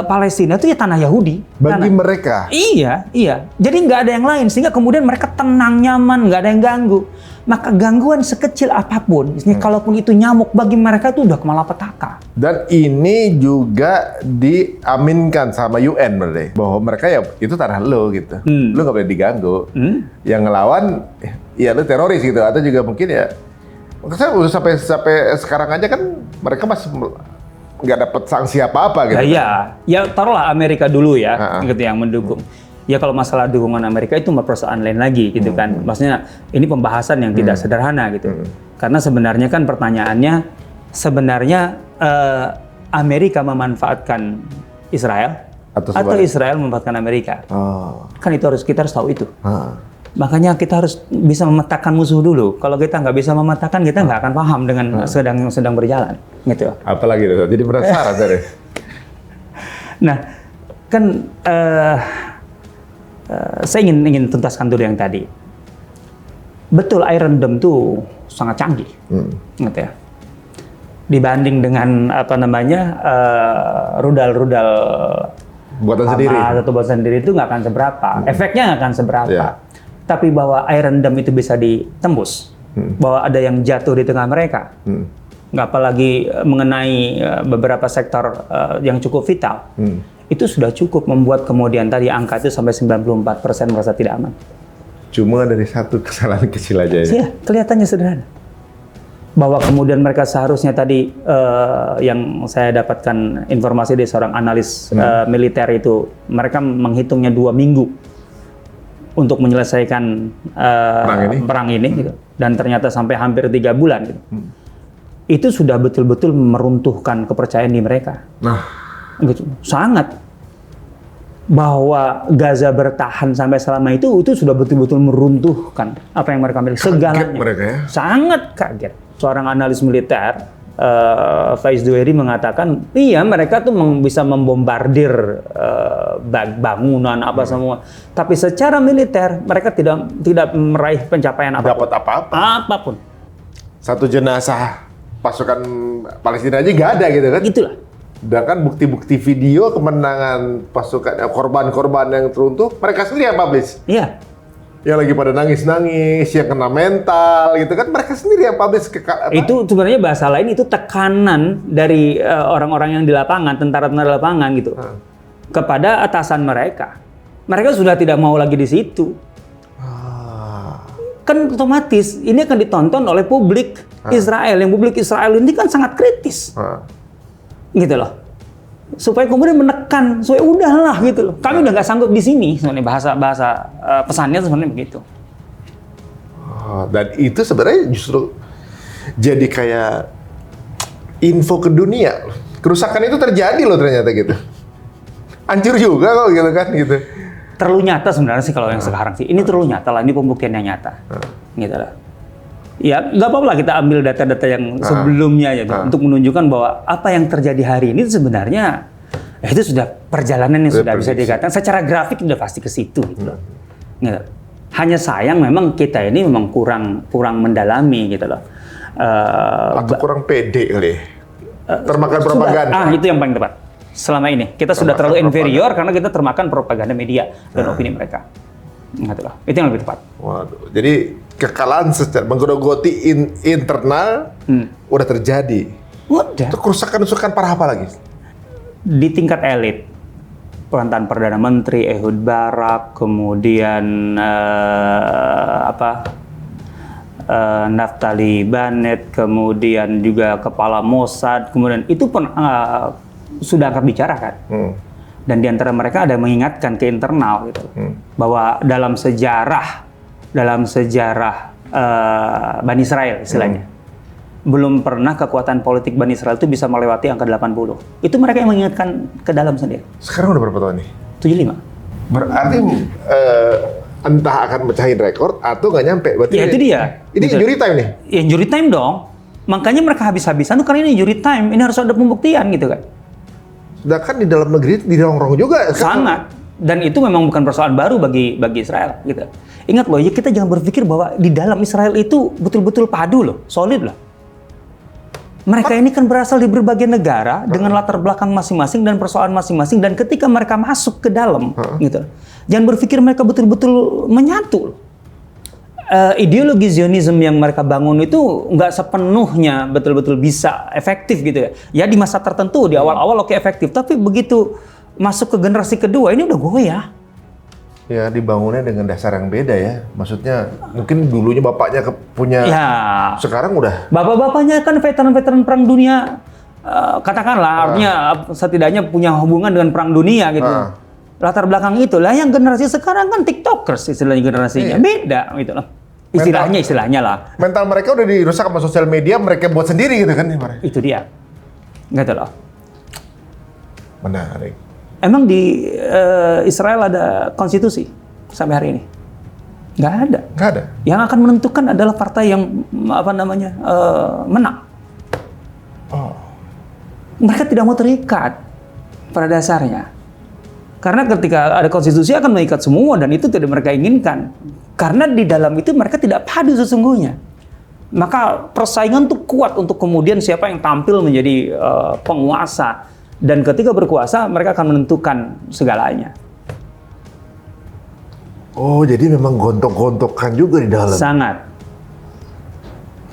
Palestina itu ya tanah Yahudi. Bagi mereka. Iya. Jadi nggak ada yang lain, sehingga kemudian mereka tenang, nyaman, nggak ada yang ganggu. Maka gangguan sekecil apapun, kalaupun itu nyamuk, bagi mereka itu udah malapetaka. Dan ini juga diaminkan sama UN berarti, bahwa mereka ya itu tanah lo gitu. Lo nggak boleh diganggu. Yang ngelawan ya lo teroris gitu, atau juga mungkin ya sampai sekarang aja kan mereka masih nggak dapat sanksi apa-apa gitu. Ya taruhlah Amerika dulu ya, gitu yang mendukung. Ya kalau masalah dukungan Amerika itu persoalan lain lagi gitu kan. Maksudnya ini pembahasan yang tidak sederhana gitu. Karena sebenarnya kan pertanyaannya sebenarnya Amerika memanfaatkan Israel atau Israel memanfaatkan Amerika. Kan itu kita harus tahu itu. Makanya kita harus bisa memetakan musuh dulu. Kalau kita nggak bisa memetakan, kita nggak akan paham dengan sedang berjalan, gitu. Apalagi itu, jadi penasaran tadi. Nah, kan saya ingin tuntaskan dulu yang tadi. Betul, Iron Dome itu sangat canggih, gitu ya. Dibanding dengan rudal-rudal buatan sendiri atau buatan sendiri itu nggak akan seberapa. Efeknya nggak akan seberapa. Tapi bahwa Iron Dome itu bisa ditembus, bahwa ada yang jatuh di tengah mereka, nggak apalagi mengenai beberapa sektor yang cukup vital, itu sudah cukup membuat kemudian tadi angka itu sampai 94% merasa tidak aman. Cuma dari satu kesalahan kecil aja ya? Iya, kelihatannya sederhana. Bahwa kemudian mereka seharusnya tadi yang saya dapatkan informasi dari seorang analis militer itu, mereka menghitungnya 2 minggu untuk menyelesaikan perang ini gitu. Dan ternyata sampai hampir 3 bulan gitu. Itu sudah betul-betul meruntuhkan kepercayaan di mereka. Gitu. Sangat. Bahwa Gaza bertahan sampai selama itu sudah betul-betul meruntuhkan apa yang mereka miliki, segalanya. Mereka, ya? Sangat kaget. Seorang analis militer Faiz Duheri mengatakan, iya mereka tuh bisa membombardir bangunan apa semua, tapi secara militer mereka tidak meraih pencapaian apapun. Dapat apa-apa? Apapun. Satu jenazah pasukan Palestina aja nggak ada gitu kan? Itulah. Dan kan bukti-bukti video kemenangan pasukan korban-korban yang teruntuh mereka sendiri yang publish. Iya. Yang lagi pada nangis-nangis, yang kena mental gitu kan, mereka sendiri yang publish Itu sebenarnya bahasa lain itu tekanan dari orang-orang yang di lapangan, tentara-tentara lapangan gitu, kepada atasan mereka. Mereka sudah tidak mau lagi di situ. kan otomatis ini akan ditonton oleh publik Israel. Yang publik Israel ini kan sangat kritis. Gitu loh. Supaya kemudian menekan, supaya udahlah gitu loh. Kami udah nggak sanggup di sini, sebenarnya bahasa pesannya sebenarnya begitu. Dan itu sebenarnya justru jadi kayak info ke dunia. Kerusakan itu terjadi loh ternyata gitu. Hancur juga kok gitu kan gitu. Terlalu nyata sebenarnya sih kalau yang sekarang sih. Ini terlalu nyata lah, ini pembuktiannya nyata. Gitu lah. Ya, nggak apa-apa lah kita ambil data-data yang sebelumnya ya, untuk menunjukkan bahwa apa yang terjadi hari ini sebenarnya itu sudah perjalanan yang sudah bisa dikatakan secara grafik sudah pasti ke situ. Gitu. Gitu. Hanya sayang memang kita ini memang kurang mendalami gitu loh. Atau kurang pede kali. Termakan propaganda. Itu yang paling tepat. Selama ini kita sudah terlalu inferior karena kita termakan propaganda media dan opini mereka. Gitu loh. Itu yang lebih tepat. Waduh. Jadi kekalahan secara menggerogoti internal udah terjadi. Udah. Itu kerusakan parah apa lagi? Di tingkat elit, perantaraan Perdana Menteri Ehud Barak, kemudian Naftali Bennett, kemudian juga Kepala Mossad, kemudian itu pun sudah angkat bicara kan. Dan di antara mereka ada yang mengingatkan ke internal gitu, bahwa dalam sejarah Bani Israel istilahnya, belum pernah kekuatan politik Bani Israel itu bisa melewati angka 80. Itu mereka yang mengingatkan ke dalam sendiri. Sekarang udah berapa tahun nih? 75. Berarti entah akan mecahin rekor atau nggak nyampe. Berarti ya itu dia. Ini gitu. injury time nih? Ya injury time dong. Makanya mereka habis-habisan tuh karena ini injury time. Ini harus ada pembuktian gitu kan. Sedangkan di dalam negeri dirongrong juga. Sangat. Dan itu memang bukan persoalan baru bagi Israel gitu. Ingat loh, ya kita jangan berpikir bahwa di dalam Israel itu betul-betul padu loh, solid loh. Mereka ini kan berasal di berbagai negara dengan latar belakang masing-masing dan persoalan masing-masing, dan ketika mereka masuk ke dalam gitu. Jangan berpikir mereka betul-betul menyatu. Ideologi Zionisme yang mereka bangun itu nggak sepenuhnya betul-betul bisa efektif gitu ya. Ya di masa tertentu, di awal-awal oke efektif, tapi begitu masuk ke generasi kedua ini udah goyah. Ya dibangunnya dengan dasar yang beda ya. Maksudnya mungkin dulunya bapaknya punya, sekarang udah. Bapak-bapaknya kan veteran-veteran perang dunia, katakanlah artinya setidaknya punya hubungan dengan perang dunia gitu. Latar belakang itu lah, yang generasi sekarang kan tiktokers istilahnya generasinya. Beda gitu loh. Istilahnya lah. Mental mereka udah dirusak sama sosial media, mereka buat sendiri gitu kan. Itu dia. Gitu loh. Menarik. Emang di Israel ada konstitusi sampai hari ini? Nggak ada. Nggak ada. Yang akan menentukan adalah partai yang menang. Mereka tidak mau terikat pada dasarnya. Karena ketika ada konstitusi akan mengikat semua, dan itu tidak mereka inginkan. Karena di dalam itu mereka tidak padu sesungguhnya. Maka persaingan tuh kuat untuk kemudian siapa yang tampil menjadi penguasa. Dan ketika berkuasa, mereka akan menentukan segalanya. Oh, jadi memang gontok-gontokan juga di dalam. Sangat.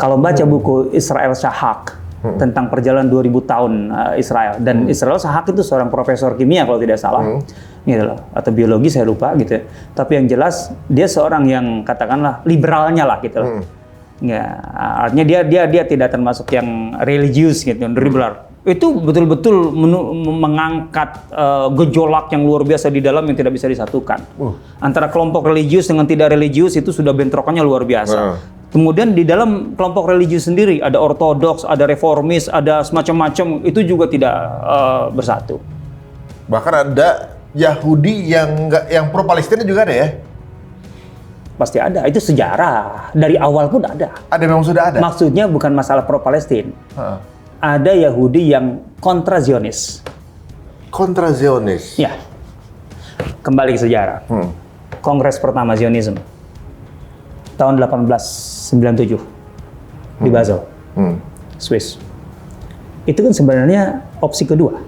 Kalau baca buku Israel Shahak tentang perjalanan 2000 tahun Israel, dan Israel Shahak itu seorang profesor kimia kalau tidak salah, gitu loh, atau biologi saya lupa gitu. Tapi yang jelas dia seorang yang katakanlah liberalnya lah gitu loh. Ya, artinya dia tidak termasuk yang religius gitu, liberal. Itu betul-betul mengangkat gejolak yang luar biasa di dalam yang tidak bisa disatukan. Antara kelompok religius dengan tidak religius itu sudah bentrokannya luar biasa. Kemudian di dalam kelompok religius sendiri ada ortodoks, ada reformis, ada semacam-macam, itu juga tidak bersatu. Bahkan ada Yahudi yang pro Palestina juga ada ya? Pasti ada, itu sejarah. Dari awal pun ada. Ada, memang sudah ada? Maksudnya bukan masalah pro Palestina. Ada Yahudi yang kontra Zionis. Kontra Zionis? Ya. Kembali ke sejarah. Kongres pertama Zionisme. Tahun 1897. Di Basel. Swiss. Itu kan sebenarnya opsi kedua.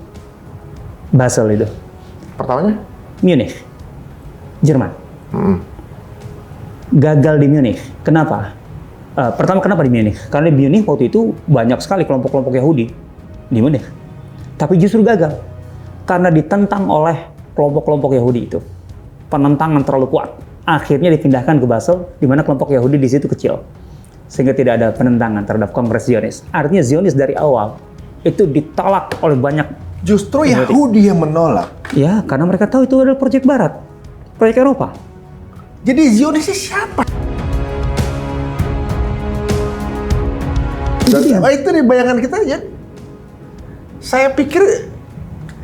Basel itu. Pertamanya? Munich. Jerman. Gagal di Munich. Kenapa? Pertama, kenapa di Munich? Karena di Munich waktu itu banyak sekali kelompok-kelompok Yahudi di Munich. Tapi justru gagal. Karena ditentang oleh kelompok-kelompok Yahudi itu. Penentangan terlalu kuat. akhirnya dipindahkan ke Basel, di mana kelompok Yahudi di situ kecil, sehingga tidak ada penentangan terhadap Kongres Zionis. Artinya Zionis dari awal itu ditolak oleh banyak. Justru Yahudi yang menolak. Ya, karena mereka tahu itu adalah proyek Barat, proyek Eropa. Jadi Zionis siapa? Itu nih bayangan kita aja. Saya pikir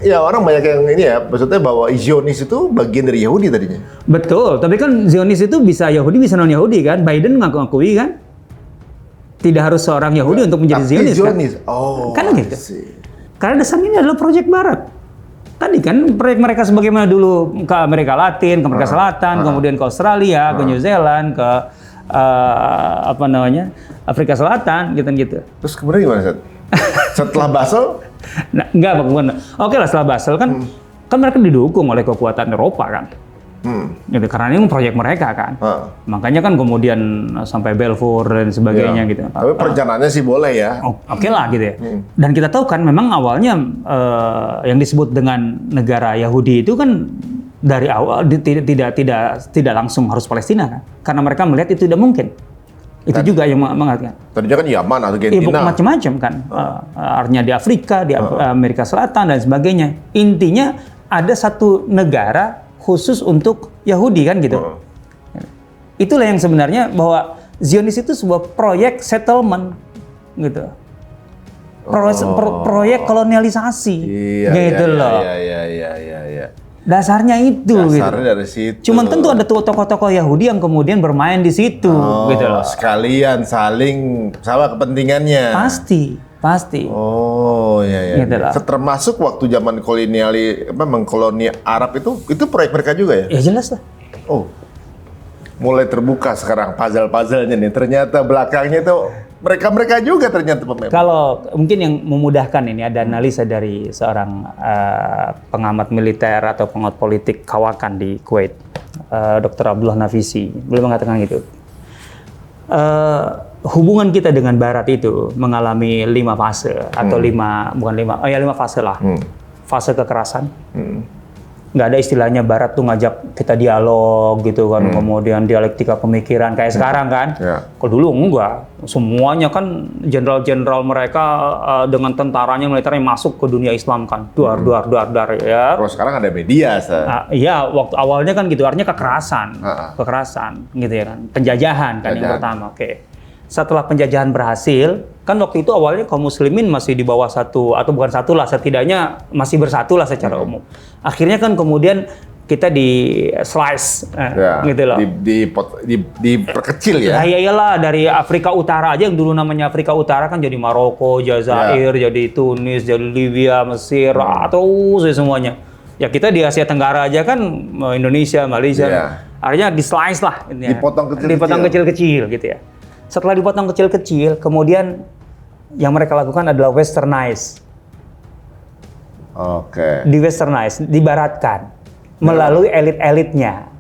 ya orang banyak yang ini ya, maksudnya bahwa Zionis itu bagian dari Yahudi tadinya. Betul, tapi kan Zionis itu bisa Yahudi, bisa non-Yahudi kan? Biden ngaku-ngakui kan? Tidak harus seorang Yahudi untuk menjadi Zionis kan? Oh, Kan gitu. Karena dasarnya ini adalah proyek Barat. Tadi kan proyek mereka sebagaimana dulu ke Amerika Latin, ke Amerika Selatan, kemudian ke Australia, ke New Zealand, ke Afrika Selatan, gitu. Terus kemudian gimana, Seth? Setelah Basel? Nah, enggak, bukan. Oke lah, setelah Basel kan mereka didukung oleh kekuatan Eropa kan. Gitu, karena ini proyek mereka kan. Makanya kan kemudian sampai Balfour dan sebagainya gitu. Tapi perencanaannya sih boleh ya. Oke lah gitu ya. Dan kita tahu kan memang awalnya yang disebut dengan negara Yahudi itu kan dari awal tidak langsung harus Palestina kan. Karena mereka melihat itu tidak mungkin. Itu juga yang mengatakan. Tadinya kan Yaman, Argentina. Macam-macam kan. Artinya di Afrika, di Amerika Selatan dan sebagainya. Intinya ada satu negara khusus untuk Yahudi kan gitu. Itulah yang sebenarnya bahwa Zionis itu sebuah proyek settlement gitu. Proyek kolonialisasi gitu loh. Iya. Dasarnya itu Dasarnya gitu. dari situ. Cuman tentu ada tokoh-tokoh Yahudi yang kemudian bermain di situ gitu loh. Sekalian saling sama kepentingannya. Pasti. Oh iya. Gitu lah. Termasuk waktu zaman mengkoloni Arab itu proyek mereka juga ya? Ya jelas lah. Oh. Mulai terbuka sekarang puzzle-puzzlenya nih. Ternyata belakangnya itu mereka juga ternyata pemain. Kalau mungkin yang memudahkan ini ada analisa dari seorang pengamat militer atau pengamat politik kawakan di Kuwait, Dr. Abdullah Nafisi. Beliau mengatakan gitu. Hubungan kita dengan Barat itu mengalami 5 fase atau 5 fase lah. Fase kekerasan. Nggak ada istilahnya Barat tuh ngajak kita dialog gitu kan, kemudian dialektika pemikiran kayak sekarang kan. Kalau dulu enggak, semuanya kan jenderal-jenderal mereka dengan tentaranya, militernya masuk ke dunia Islam kan, duar ya. Terus sekarang ada media, iya, waktu awalnya kan gitu, artinya kekerasan gitu ya kan, penjajahan kan yang pertama. Oke. Setelah penjajahan berhasil, kan waktu itu awalnya kaum muslimin masih di bawah satu, atau bukan satu lah, setidaknya masih bersatu lah secara umum. Akhirnya kan kemudian kita di slice, gitu loh. Diperkecil ya? Ya iyalah, dari Afrika Utara aja yang dulu namanya Afrika Utara kan jadi Maroko, Jazair, jadi Tunis, jadi Libya, Mesir, terus semuanya. Ya kita di Asia Tenggara aja kan, Indonesia, Malaysia, artinya di slice lah. Dipotong kecil-kecil gitu ya. Setelah dipotong kecil-kecil, kemudian yang mereka lakukan adalah westernize. Oke. Di westernize, dibaratkan melalui elit-elitnya.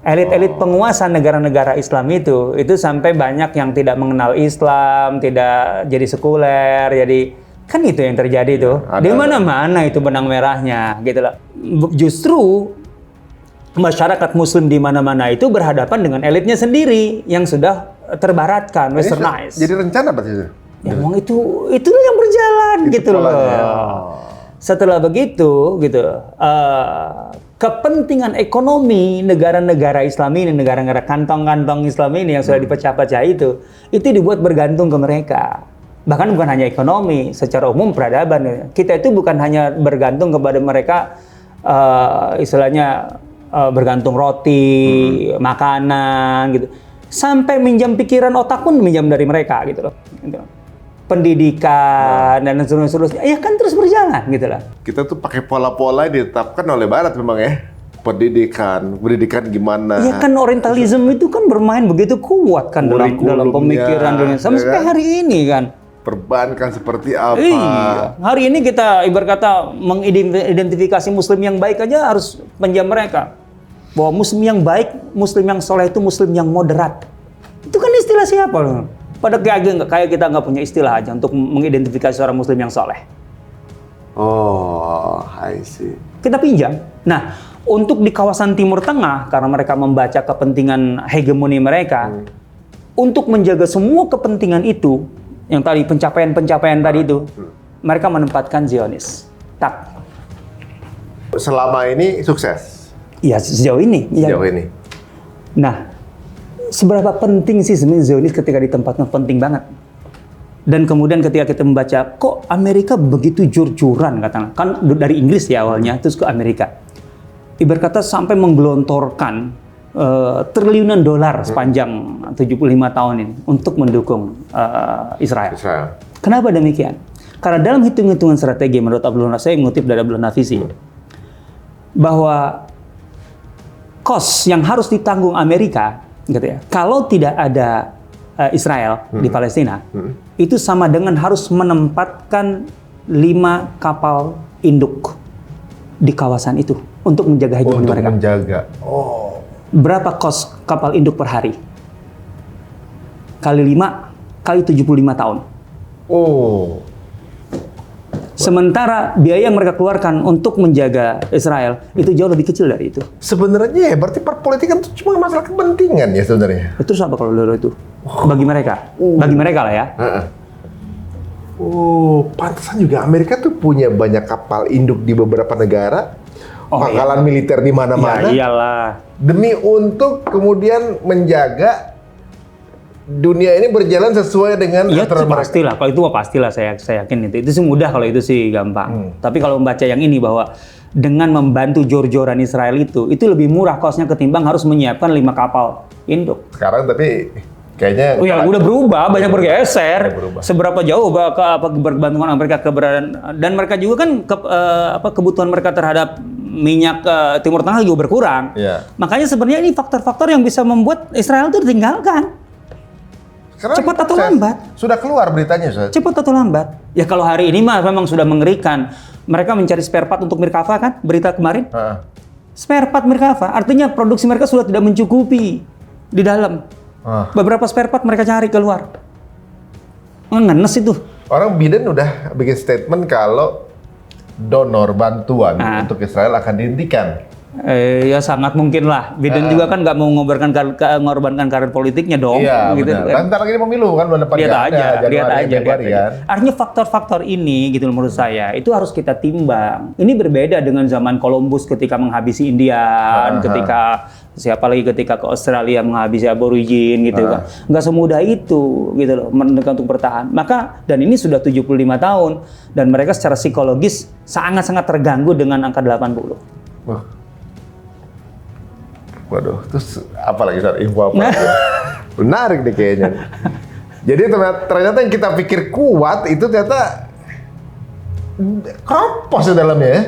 Elit-elit penguasa negara-negara Islam itu sampai banyak yang tidak mengenal Islam, tidak jadi sekuler, jadi kan itu yang terjadi tuh. Di mana-mana itu benang merahnya, gitu loh. Justru masyarakat Muslim di mana-mana itu berhadapan dengan elitnya sendiri yang sudah terbaratkan, westernized. Jadi rencana berarti itu? Ya memang itu yang berjalan gitu loh. Setelah begitu gitu, kepentingan ekonomi negara-negara Islam ini, negara-negara kantong-kantong Islam ini yang sudah dipecah-pecah itu dibuat bergantung ke mereka. Bahkan bukan hanya ekonomi, secara umum peradaban. Kita itu bukan hanya bergantung kepada mereka, istilahnya bergantung roti, makanan gitu. Sampai minjam pikiran, otak pun minjam dari mereka gitu loh. Pendidikan dan seterusnya, ya kan terus berjalan gitu lah. Kita tuh pakai pola-pola yang ditetapkan oleh Barat memang ya. Pendidikan gimana? Ya kan orientalisme itu kan bermain begitu kuat kan dalam pemikiran dunia sampai hari ini kan. Perbankan seperti apa? Iya. Hari ini kita ibarat kata mengidentifikasi Muslim yang baik aja harus pinjam mereka. Bahwa Muslim yang baik, Muslim yang soleh itu Muslim yang moderat. Itu kan istilah siapa loh? Padahal kayak kita nggak punya istilah aja untuk mengidentifikasi seorang Muslim yang soleh. Oh, I see. Kita pinjam. Nah, untuk di kawasan Timur Tengah, karena mereka membaca kepentingan hegemoni mereka, untuk menjaga semua kepentingan itu, yang tadi pencapaian-pencapaian tadi itu, mereka menempatkan Zionis. Tak. Selama ini sukses. Ya sejauh ini. Sejauh ini. Nah, seberapa penting sih sebenarnya Zionis ketika ditempatkan? Penting banget. Dan kemudian ketika kita membaca, kok Amerika begitu jor-joran katanya. Kan dari Inggris ya awalnya, terus ke Amerika. Ibarat kata sampai menggelontorkan triliunan dolar sepanjang 75 tahun ini untuk mendukung Israel. Kenapa demikian? Karena dalam hitung-hitungan strategi menurut Abdul Nasir, saya mengutip dari Abdul Nafisi, bahwa cost yang harus ditanggung Amerika, gitu ya, kalau tidak ada Israel di Palestina, itu sama dengan harus menempatkan 5 kapal induk di kawasan itu untuk menjaga hegemoni mereka. Untuk menjaga. Oh. Berapa cost kapal induk per hari? Kali 5, kali 75 tahun. Oh. Sementara biaya yang mereka keluarkan untuk menjaga Israel itu jauh lebih kecil dari itu. Sebenarnya ya, berarti perpolitikan itu cuma masalah kepentingan ya sebenarnya. Terus apa kalau dulu itu? Bagi mereka. Bagi mereka lah ya. Oh, pantesan juga Amerika tuh punya banyak kapal induk di beberapa negara. Pangkalan militer di mana-mana. Ya iyalah. Demi untuk kemudian menjaga dunia ini berjalan sesuai dengan Iya, aturan mereka. pastilah. Kalau itu pastilah, saya yakin itu. Itu sih mudah kalau itu sih gampang. Tapi kalau membaca yang ini bahwa dengan membantu jor-joran Israel itu lebih murah kosnya ketimbang harus menyiapkan 5 kapal induk. Sekarang tapi kayaknya Oh ya, udah berubah, banyak bergeser. berubah. Seberapa jauh kebergantungan Amerika keberadaan, dan mereka juga kan kebutuhan mereka terhadap minyak Timur Tengah juga berkurang. Iya. Makanya sebenarnya ini faktor-faktor yang bisa membuat Israel itu ditinggalkan. Sekarang Cepat atau proses. lambat. Sudah keluar beritanya, Ustaz. Cepat atau lambat. Ya kalau hari ini mah memang sudah mengerikan. Mereka mencari spare part untuk Merkava kan, berita kemarin. Spare part Merkava, artinya produksi mereka sudah tidak mencukupi di dalam. Beberapa spare part mereka cari keluar. Ngenes itu. Orang Biden udah bikin statement kalau donor bantuan untuk Israel akan dihentikan. Ya sangat mungkin lah. Biden juga kan nggak mau mengorbankan karir politiknya dong. Iya, gitu benar. kan. Bentar lagi pemilu kan, bulan depan Lihat nggak ada, aja. Februari kan. Artinya faktor-faktor ini gitu menurut saya itu harus kita timbang. Ini berbeda dengan zaman Columbus ketika menghabisi Indian, ketika siapa lagi ketika ke Australia menghabisi aborigin gitu kan. Nggak semudah itu gitu loh mereka untuk bertahan. Maka dan ini sudah 75 tahun dan mereka secara psikologis sangat-sangat terganggu dengan angka 80. Waduh, terus apa lagi Ustaz? Info apa? Menarik nih kayaknya. Jadi ternyata yang kita pikir kuat itu ternyata keropos di dalamnya ya.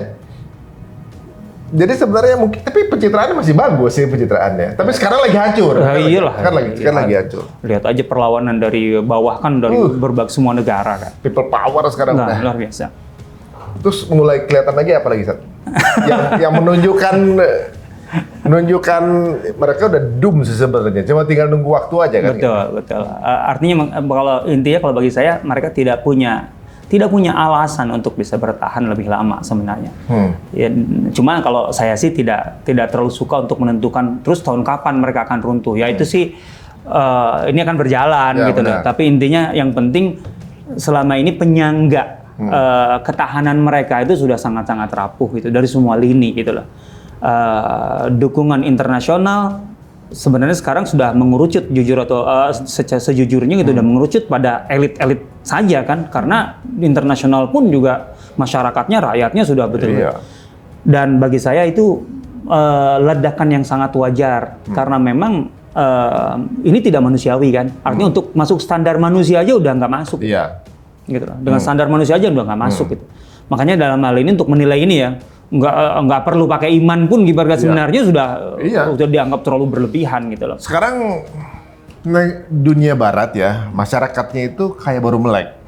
Jadi sebenarnya mungkin, tapi pencitraannya masih bagus sih pencitraannya. Tapi sekarang lagi hancur. Iyalah. Kan lagi hancur. Lihat aja perlawanan dari bawah kan dari berbagai semua negara kan. People power sekarang udah. Luar biasa. Terus mulai kelihatan lagi apa lagi, Sat? yang menunjukkan mereka udah doom sih sebenarnya. Cuma tinggal nunggu waktu aja kan. Betul. Artinya kalau intinya kalau bagi saya mereka tidak punya alasan untuk bisa bertahan lebih lama sebenarnya. Ya, cuma kalau saya sih tidak terlalu suka untuk menentukan terus tahun kapan mereka akan runtuh. Ya itu sih ini akan berjalan ya, gitu loh. Tapi intinya yang penting selama ini penyangga ketahanan mereka itu sudah sangat-sangat rapuh gitu dari semua lini gitu loh. Dukungan internasional sebenarnya sekarang sudah mengerucut jujur atau sejujurnya gitu udah mengerucut pada elit-elit saja kan karena internasional pun juga masyarakatnya rakyatnya sudah betul-betul. Dan bagi saya itu ledakan yang sangat wajar karena memang ini tidak manusiawi kan artinya untuk masuk standar manusia aja udah nggak masuk gitu dengan standar manusia aja udah nggak masuk gitu makanya dalam hal ini untuk menilai ini ya nggak perlu pakai iman pun ibarat sebenarnya sudah dianggap terlalu berlebihan gitu loh. Sekarang dunia barat ya, masyarakatnya itu kayak baru melek.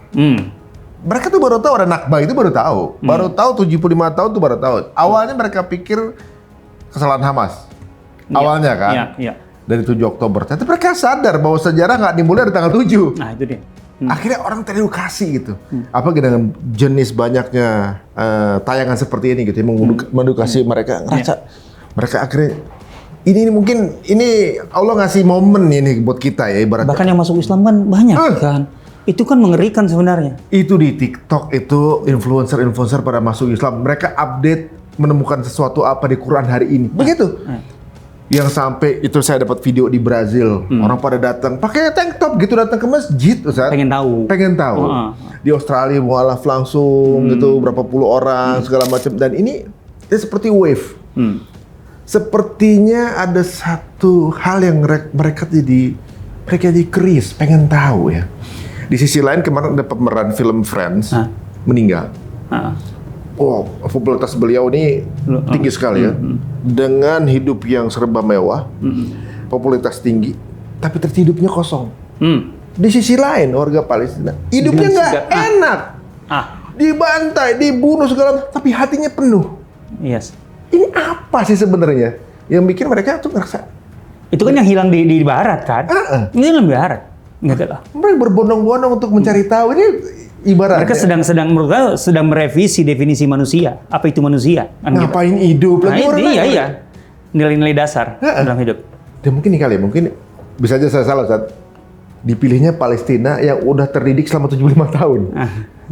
Mereka tuh baru tahu ada Nakba itu baru tahu. Baru tahu 75 tahun tuh baru tahu. Awalnya mereka pikir kesalahan Hamas. Awalnya kan. Dari 7 Oktober. Tapi mereka sadar bahwa sejarah nggak dimulai dari tanggal 7. Nah, itu dia. Akhirnya orang teredukasi gitu. Apalagi dengan jenis banyaknya tayangan seperti ini gitu, mengedukasi mereka ngerasa Mereka akhirnya ini mungkin ini Allah ngasih momen ini buat kita ya ibaratnya. Bahkan yang masuk Islam kan banyak kan. Itu kan mengerikan sebenarnya. Itu di TikTok itu influencer pada masuk Islam, mereka update menemukan sesuatu apa di Quran hari ini. Begitu. Yang sampai itu saya dapat video di Brazil, orang pada datang pakai tank top gitu datang ke masjid, Ustaz. Pengen tahu. Di Australia mualaf langsung gitu berapa puluh orang segala macam, dan ini seperti wave. Sepertinya ada satu hal yang mereka jadi keris, pengen tahu ya. Di sisi lain kemarin ada pemeran film Friends meninggal. Oh, popularitas beliau ini tinggi sekali ya. Dengan hidup yang serba mewah, popularitas tinggi, tapi terhidupnya kosong. Di sisi lain warga Palestina hidupnya nggak enak, dibantai, dibunuh segala, tapi hatinya penuh. Yes. Ini apa sih sebenarnya yang bikin mereka tuh ngerasa? Itu kan yang hilang di barat kan? Ini yang di barat. Gitu lah. Mereka berbondong-bondong untuk mencari tahu. Ini ibaratnya mereka sedang merevisi definisi manusia. Apa itu manusia? Kan ngapain gitu. Hidup? Lagi orang iya. Nilai-nilai dasar dalam hidup. Dan mungkin nih kali, mungkin bisa aja saya salah saat dipilihnya Palestina yang udah terdidik selama 75 tahun.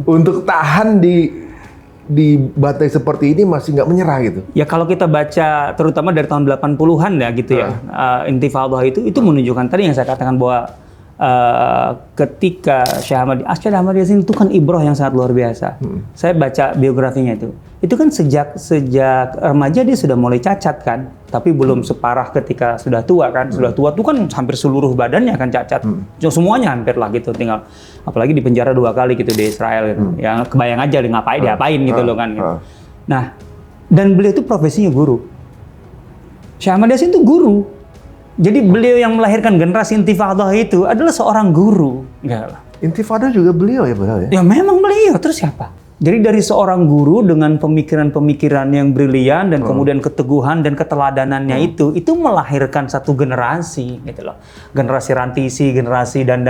Untuk tahan di batai seperti ini masih nggak menyerah gitu. Ya kalau kita baca terutama dari tahun 80-an ya gitu ya. Intifadah itu menunjukkan tadi yang saya katakan bahwa ketika Syekh Ahmad Yasin itu kan ibrah yang sangat luar biasa. Saya baca biografinya itu. Itu kan sejak remaja dia sudah mulai cacat kan, tapi belum separah ketika sudah tua kan. Sudah tua tuh kan hampir seluruh badannya kan cacat. Semuanya hampir lah gitu, tinggal apalagi di penjara 2 kali gitu di Israel gitu. Ya kebayang aja diapain gitu loh kan. Gitu. Nah, dan beliau itu profesinya guru. Syekh Ahmad Yasin itu guru. Jadi beliau yang melahirkan generasi Intifadah itu adalah seorang guru. Enggak lah. Intifadah juga beliau ya? Ya memang beliau, terus siapa? Jadi dari seorang guru dengan pemikiran-pemikiran yang brilian dan kemudian keteguhan dan keteladanannya itu melahirkan satu generasi gitu loh. Generasi rantisi, generasi dan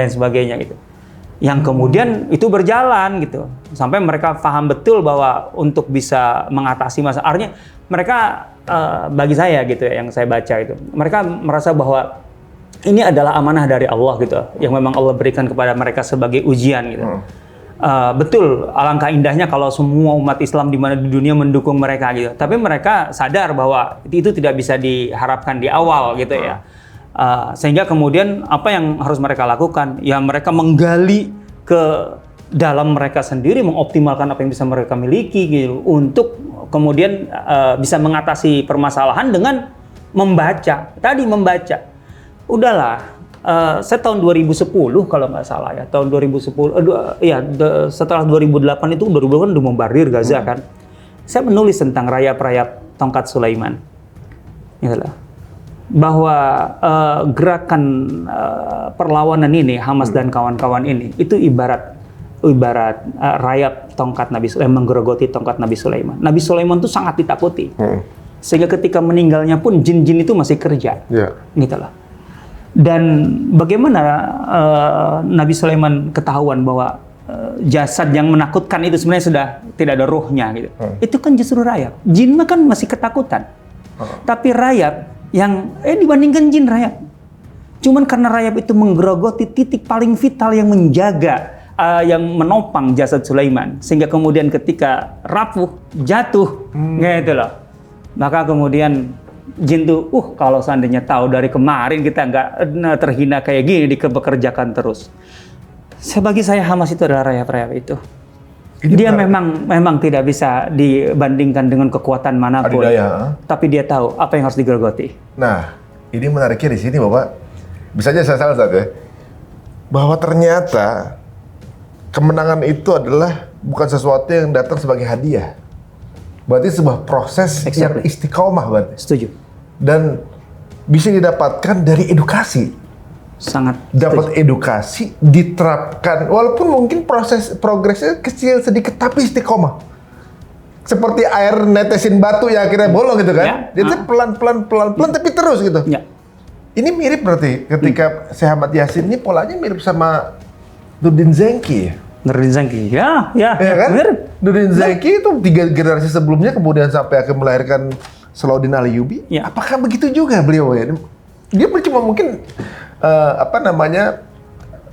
sebagainya gitu. Yang kemudian itu berjalan gitu. Sampai mereka paham betul bahwa untuk bisa mengatasi masalah, artinya mereka bagi saya gitu ya, yang saya baca itu, mereka merasa bahwa ini adalah amanah dari Allah gitu, yang memang Allah berikan kepada mereka sebagai ujian gitu. Betul, alangkah indahnya kalau semua umat Islam di mana di dunia mendukung mereka gitu. Tapi mereka sadar bahwa itu tidak bisa diharapkan di awal gitu ya. Sehingga kemudian apa yang harus mereka lakukan? Ya mereka menggali ke dalam mereka sendiri, mengoptimalkan apa yang bisa mereka miliki gitu, untuk kemudian bisa mengatasi permasalahan dengan membaca. Udahlah, saya tahun 2010 kalau nggak salah ya, tahun 2010, setelah 2008 itu, 2008 udah membombardir Gaza kan. Saya menulis tentang rayap-rayap tongkat Sulaiman. Itulah. Bahwa gerakan perlawanan ini, Hamas dan kawan-kawan ini, itu ibarat rayap tongkat Nabi Sulaiman, menggerogoti tongkat Nabi Sulaiman. Nabi Sulaiman itu sangat ditakuti. Sehingga ketika meninggalnya pun jin-jin itu masih kerja. Gitu loh. Dan bagaimana Nabi Sulaiman ketahuan bahwa jasad yang menakutkan itu sebenarnya sudah tidak ada ruhnya gitu. Itu kan justru rayap. Jin kan masih ketakutan. Tapi rayap yang dibandingkan jin rayap. Cuman karena rayap itu menggerogoti titik paling vital yang menjaga, yang menopang jasad Sulaiman, sehingga kemudian ketika rapuh, jatuh, gitu loh. Maka kemudian jin tuh, kalau seandainya tahu dari kemarin kita nggak terhina kayak gini, dipekerjakan terus. Bagi saya Hamas itu adalah rayap-rayap itu. Dia memang tidak bisa dibandingkan dengan kekuatan manapun. Tapi dia tahu apa yang harus digerogoti. Nah, ini menariknya di sini Bapak. Bisa aja saya salah ya. Bahwa ternyata kemenangan itu adalah bukan sesuatu yang datang sebagai hadiah. Berarti sebuah proses yang istiqomah berarti. Setuju. Dan bisa didapatkan dari edukasi. Sangat dapat edukasi, diterapkan, walaupun mungkin progresnya kecil sedikit, tapi istiqomah. Seperti air netesin batu yang akhirnya bolong gitu kan. Jadi pelan-pelan tapi terus gitu. Ini mirip berarti ketika Syekh Ahmad Yasin ini polanya mirip sama Nurdin Zengki ya? Nurdin Zengki, ya kan? Mirip. Nurdin Zengki itu 3 generasi sebelumnya kemudian sampai akan melahirkan Salahuddin Ayyubi. Ya. Apakah begitu juga beliau ya? Dia cuma mungkin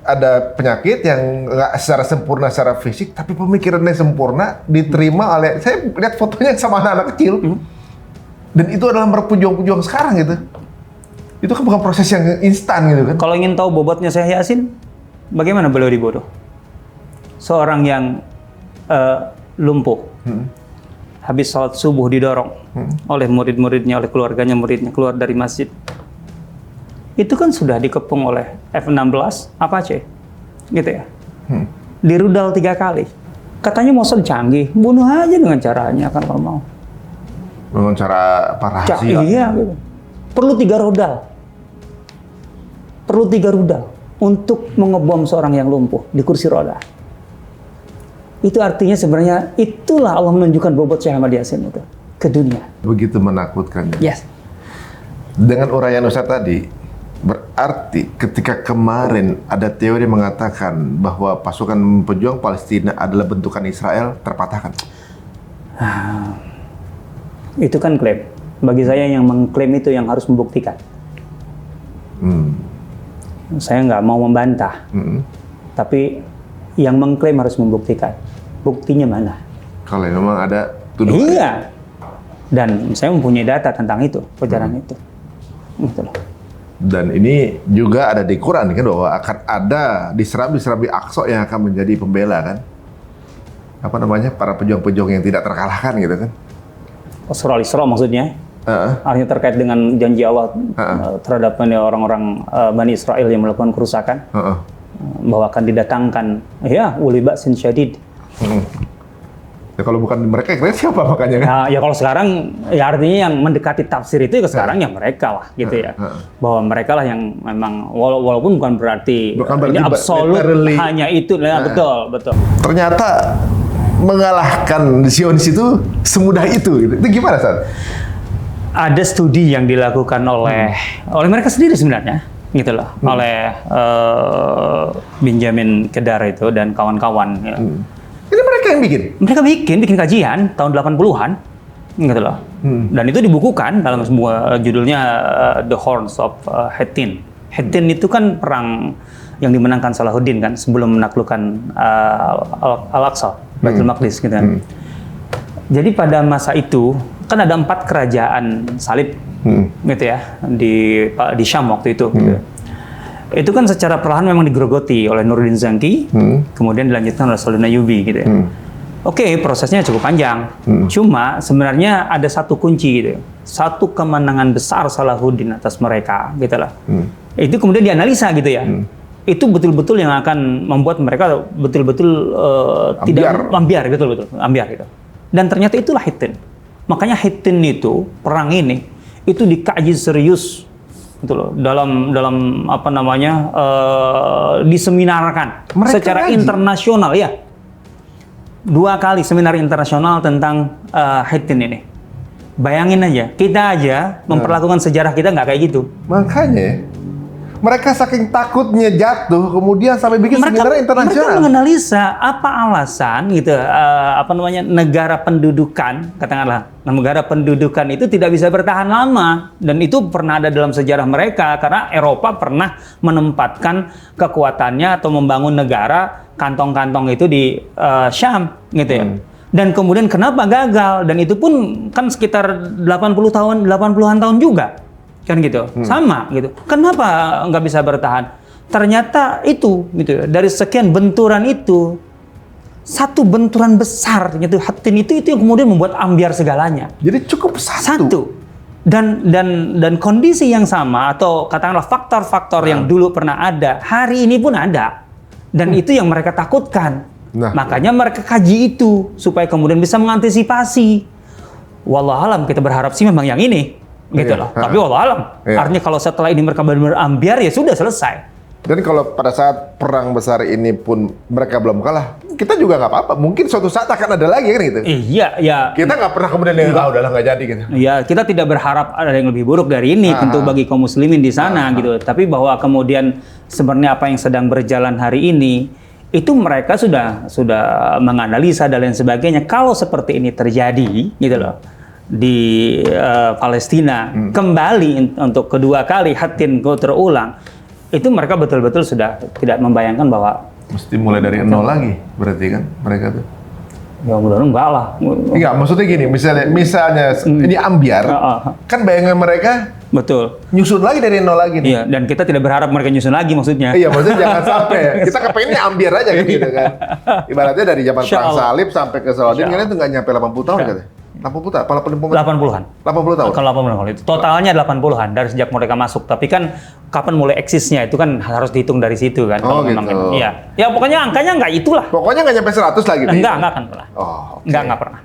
ada penyakit yang nggak secara sempurna secara fisik, tapi pemikirannya sempurna, diterima oleh, saya lihat fotonya sama anak-anak kecil, dan itu adalah berpejuang-pejuang sekarang gitu. Itu kan bukan proses yang instan gitu kan. Kalau ingin tahu bobotnya Syekh Yasin, bagaimana beliau dibodoh? Seorang yang lumpuh, habis sholat subuh didorong oleh murid-muridnya, oleh keluarganya, muridnya keluar dari masjid. Itu kan sudah dikepung oleh F-16 Apache, gitu ya. Dirudal 3 kali. Katanya mau canggih, bunuh aja dengan caranya kan kalau mau. Dengan cara rahasia. Iya, gitu. Perlu 3 rudal. Perlu 3 rudal untuk mengebom seorang yang lumpuh di kursi roda. Itu artinya sebenarnya itulah Allah menunjukkan bobot Syekh Ahmad Yasin itu ke dunia. Begitu menakutkan. Yes. Dengan uraian Ustaz tadi, berarti ketika kemarin ada teori mengatakan bahwa pasukan pejuang Palestina adalah bentukan Israel, terpatahkan. Itu kan klaim. Bagi saya yang mengklaim itu yang harus membuktikan. Saya nggak mau membantah. Tapi yang mengklaim harus membuktikan. Buktinya mana? Kalau memang ada tuduhan. Iya. Dan saya mempunyai data tentang itu, perjalanan itu. Gitu loh. Dan ini juga ada di Quran kan, bahwa akan ada di serabi Aqsa yang akan menjadi pembela kan. Apa namanya? Para pejuang-pejuang yang tidak terkalahkan gitu kan. Surah Al-Isra maksudnya. Artinya terkait dengan janji Allah terhadap orang-orang Bani Israel yang melakukan kerusakan. Bahwa akan didatangkan ya uli ba'sin syadid. Ya, kalau bukan mereka, kira siapa makanya kan? Nah, ya kalau sekarang ya artinya yang mendekati tafsir itu ya sekarang ya mereka lah gitu ya. Bahwa mereka lah yang memang walaupun bukan berarti ini absolut hanya itu. Betul. Ternyata mengalahkan Zionis itu semudah itu gitu. Itu gimana, Ustaz? Ada studi yang dilakukan oleh mereka sendiri sebenarnya gitu loh, oleh Benjamin Kedar itu dan kawan-kawan ya. Ini mereka yang bikin? Mereka bikin kajian tahun 80-an gitu loh. Dan itu dibukukan dalam sebuah judulnya The Horns of Hattin. Hattin itu kan perang yang dimenangkan Salahuddin kan sebelum menaklukkan Al-Aqsa, Baitul Maqdis gitu kan. Jadi pada masa itu kan ada 4 kerajaan salib gitu ya di Syam waktu itu. Gitu. Itu kan secara perlahan memang digerogoti oleh Nuruddin Zanki, kemudian dilanjutkan oleh Salahuddin Ayyubi gitu ya. Oke, prosesnya cukup panjang. Cuma sebenarnya ada satu kunci gitu. Satu kemenangan besar Salahuddin atas mereka gitu lah. Itu kemudian dianalisa gitu ya. Itu betul-betul yang akan membuat mereka betul-betul tidak ambiar gitu. Dan ternyata itulah Hittin. Makanya Hittin itu perang ini itu dikaji serius gitu loh, dalam apa namanya diseminarkan secara internasional ya. 2 kali seminar internasional tentang Hittin ini. Bayangin aja, kita aja memperlakukan sejarah kita nggak kayak gitu. Makanya mereka saking takutnya jatuh, kemudian sampai bikin seminar internasional. Mereka menganalisa apa alasan gitu, apa namanya negara pendudukan, katakanlah negara pendudukan itu tidak bisa bertahan lama, dan itu pernah ada dalam sejarah mereka karena Eropa pernah menempatkan kekuatannya atau membangun negara kantong-kantong itu di Syam, gitu ya. Dan kemudian kenapa gagal? Dan itu pun kan sekitar 80-an tahun juga. Kan gitu, sama gitu. Kenapa nggak bisa bertahan? Ternyata itu, gitu ya. Dari sekian benturan itu, satu benturan besar, gitu. Hattin itu yang kemudian membuat ambiar segalanya. Jadi cukup satu. Dan kondisi yang sama atau katakanlah faktor-faktor yang dulu pernah ada, hari ini pun ada. Dan itu yang mereka takutkan. Makanya mereka kaji itu supaya kemudian bisa mengantisipasi. Wallahualam kita berharap sih memang yang ini. Gitu loh. Tapi wallahualam. Artinya kalau setelah ini mereka benar-benar ambiar ya sudah selesai. Dan kalau pada saat perang besar ini pun mereka belum kalah, kita juga nggak apa-apa. Mungkin suatu saat akan ada lagi kan gitu. Iya, ya. Kita nggak pernah kemudian udahlah nggak jadi gitu. Iya, kita tidak berharap ada yang lebih buruk dari ini tentu bagi kaum muslimin di sana gitu. Tapi bahwa kemudian sebenarnya apa yang sedang berjalan hari ini itu mereka sudah menganalisa dan lain sebagainya. Kalau seperti ini terjadi gitu loh. Palestina kembali untuk kedua kali Hattin terulang, itu mereka betul-betul sudah tidak membayangkan bahwa Mesti mulai dari nol lagi, berarti kan mereka tuh. ya mudah-mudahan enggak lah. Enggak, maksudnya gini, misalnya ini ambiar, kan bayangan mereka Betul. nyusun lagi dari nol lagi nih. Iya, dan kita tidak berharap mereka nyusun lagi maksudnya. Iya, maksudnya jangan sampai. Kita kepengennya ambiar aja kan gitu kan. Ibaratnya dari zaman Insya Perang Allah. Salib sampai ke Saladin, Insya kan itu nggak nyampe 80 tahun katanya. 80 tahun, 80-an. 80 tahun. Kalau 80-an kalau itu. Totalnya 80-an dari sejak mereka masuk. Tapi kan kapan mulai eksisnya itu kan harus dihitung dari situ kan. Oh, kalau memang gitu. itu. Iya. Ya pokoknya angkanya nggak itulah. Pokoknya nggak nyampe 100 lagi. Enggak akan pernah. Oh, oke. Nggak pernah.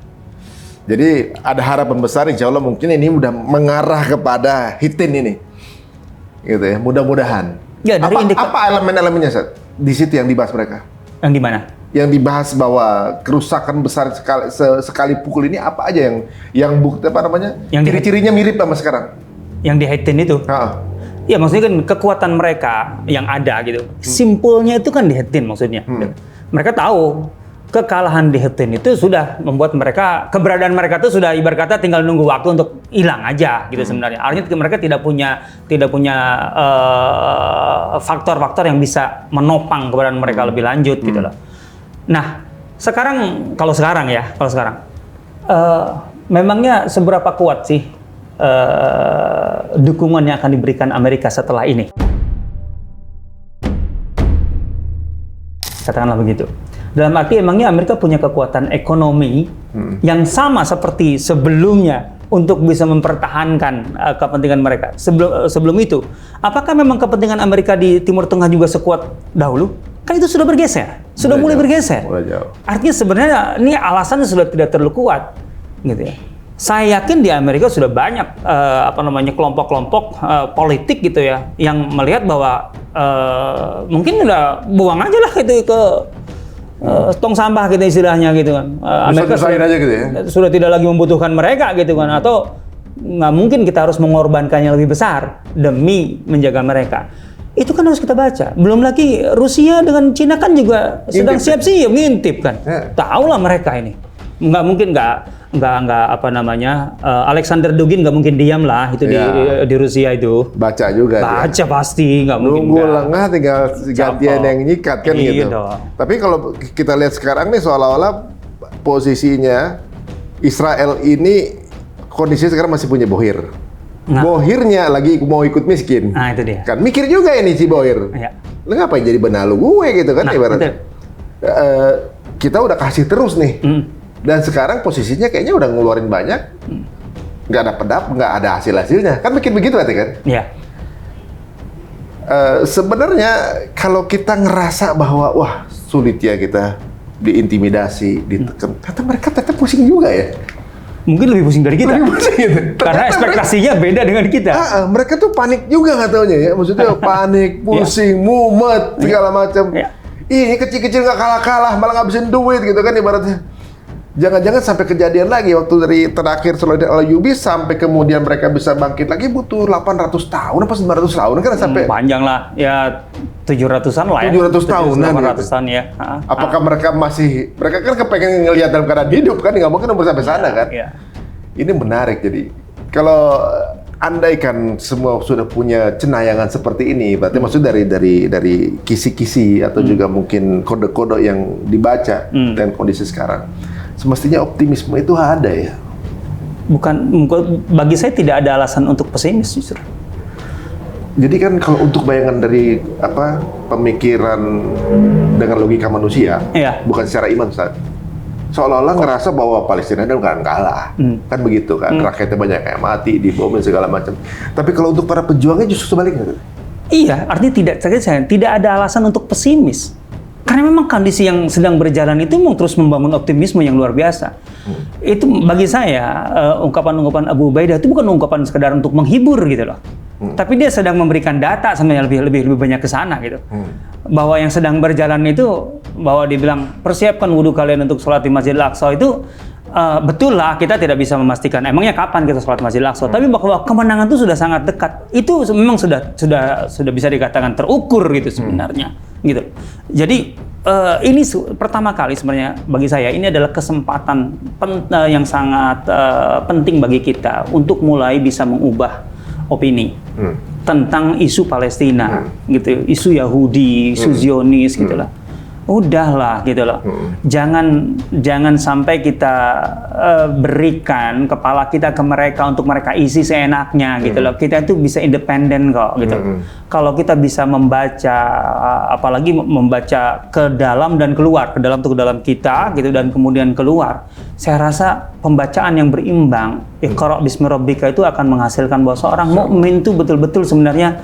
Jadi ada harapan besar, insya Allah mungkin ini udah mengarah kepada Hittin ini. Gitu ya, mudah-mudahan. Ya, dari apa elemen-elemennya, Seth? Di situ yang dibahas mereka? Yang di mana? Yang dibahas bahwa kerusakan besar sekali pukul ini apa aja yang bukti apa namanya? Yang ciri-cirinya mirip sama sekarang. Yang di Hattin itu. Ya maksudnya kan kekuatan mereka yang ada gitu. Simpulnya itu kan di Hattin maksudnya. Mereka tahu kekalahan di Hattin itu sudah membuat mereka, keberadaan mereka itu sudah ibarat kata tinggal nunggu waktu untuk hilang aja gitu sebenarnya. Artinya mereka tidak punya faktor-faktor yang bisa menopang keberadaan mereka lebih lanjut gitu loh. Nah, kalau sekarang memangnya seberapa kuat sih dukungan yang akan diberikan Amerika setelah ini? Katakanlah begitu. Dalam arti emangnya Amerika punya kekuatan ekonomi yang sama seperti sebelumnya untuk bisa mempertahankan kepentingan mereka sebelum itu. Apakah memang kepentingan Amerika di Timur Tengah juga sekuat dahulu? Kan itu sudah bergeser, sudah mulai bergeser. Artinya sebenarnya ini alasannya sudah tidak terlalu kuat, gitu ya. Saya yakin di Amerika sudah banyak kelompok-kelompok politik gitu ya yang melihat bahwa mungkin udah buang aja lah gitu ke tong sampah gitu istilahnya gitu kan. Amerika sudah tidak lagi membutuhkan mereka gitu kan, atau nggak mungkin kita harus mengorbankannya lebih besar demi menjaga mereka. Itu kan harus kita baca. Belum lagi Rusia dengan Cina kan juga sedang siap-siap ngintip kan. Tahulah mereka ini. Nggak mungkin Alexander Dugin nggak mungkin diam lah itu di Rusia itu. Baca juga. Baca pasti nggak mungkin. Nunggu lengah tinggal gantian yang nyikat kan gitu. Dong. Tapi kalau kita lihat sekarang nih seolah-olah posisinya Israel ini kondisinya sekarang masih punya Bohir. Bohirnya lagi mau ikut miskin. Nah itu dia. Kan mikir juga ini si Bohir. Ya. Lu ngapain jadi benalu gue gitu kan ibaratnya. Kita udah kasih terus nih. Dan sekarang posisinya kayaknya udah ngeluarin banyak. Nggak ada hasilnya. Kan mikir begitu berarti kan? Iya. Sebenarnya kalau kita ngerasa bahwa wah sulit ya kita diintimidasi, ditekan. Ternyata mereka tetap pusing juga ya. Mungkin lebih pusing dari kita. Gitu. Karena ekspektasinya beda dengan kita. Mereka tuh panik juga nggak taunya ya. Maksudnya panik, pusing, mumet, segala macam. Ini kecil-kecil nggak kalah-kalah, malah ngabisin duit gitu kan ibaratnya. Jangan-jangan sampai kejadian lagi waktu dari terakhir Saladin Al-Ayyubi sampai kemudian mereka bisa bangkit lagi butuh 800 tahun apa 900 tahun kan sampai panjang lah ya 700-an lah ya. 700 tahunan. 800-an ya. Apakah mereka kan kepengen ngelihat dalam keadaan hidup kan, nggak mungkin umur sampai sana kan. Iya. Ini menarik jadi kalau andaikan semua sudah punya cenayangan seperti ini, berarti maksud dari kisi-kisi atau juga mungkin kode-kode yang dibaca dan kondisi sekarang. Semestinya optimisme itu ada ya. Bagi saya tidak ada alasan untuk pesimis justru. Jadi kan kalau untuk bayangan dari pemikiran dengan logika manusia, bukan secara iman, Ustaz. Seolah-olah ngerasa bahwa Palestina itu nggak kalah, kan begitu kan? Rakyatnya banyak yang mati, dibomin segala macam. Tapi kalau untuk para pejuangnya justru sebaliknya. Iya, artinya tidak ada alasan untuk pesimis. Karena memang kondisi yang sedang berjalan itu memang terus membangun optimisme yang luar biasa. Itu bagi saya ungkapan-ungkapan Abu Ubaidah itu bukan ungkapan sekedar untuk menghibur gitu loh. Tapi dia sedang memberikan data sebenarnya lebih banyak ke sana gitu. Bahwa yang sedang berjalan itu bahwa dibilang persiapkan wudhu kalian untuk sholat di Masjidil Aqsa itu betul lah kita tidak bisa memastikan emangnya kapan kita sholat Masjidil Aqsa. Tapi bahwa kemenangan itu sudah sangat dekat. Itu memang sudah bisa dikatakan terukur gitu sebenarnya. Gitu. Jadi ini pertama kali sebenarnya bagi saya ini adalah kesempatan yang sangat penting bagi kita untuk mulai bisa mengubah opini tentang isu Palestina, gitu, isu Yahudi, isu Zionis, gitulah. Udahlah, gitu loh. Jangan sampai kita berikan kepala kita ke mereka untuk mereka isi seenaknya, gitu loh. Kita itu bisa independen kok, gitu. Kalau kita bisa membaca, apalagi membaca ke dalam dan keluar, ke dalam kita, gitu, dan kemudian keluar. Saya rasa pembacaan yang berimbang, Iqra bismi rabbika itu akan menghasilkan bahwa seorang mukmin itu betul-betul sebenarnya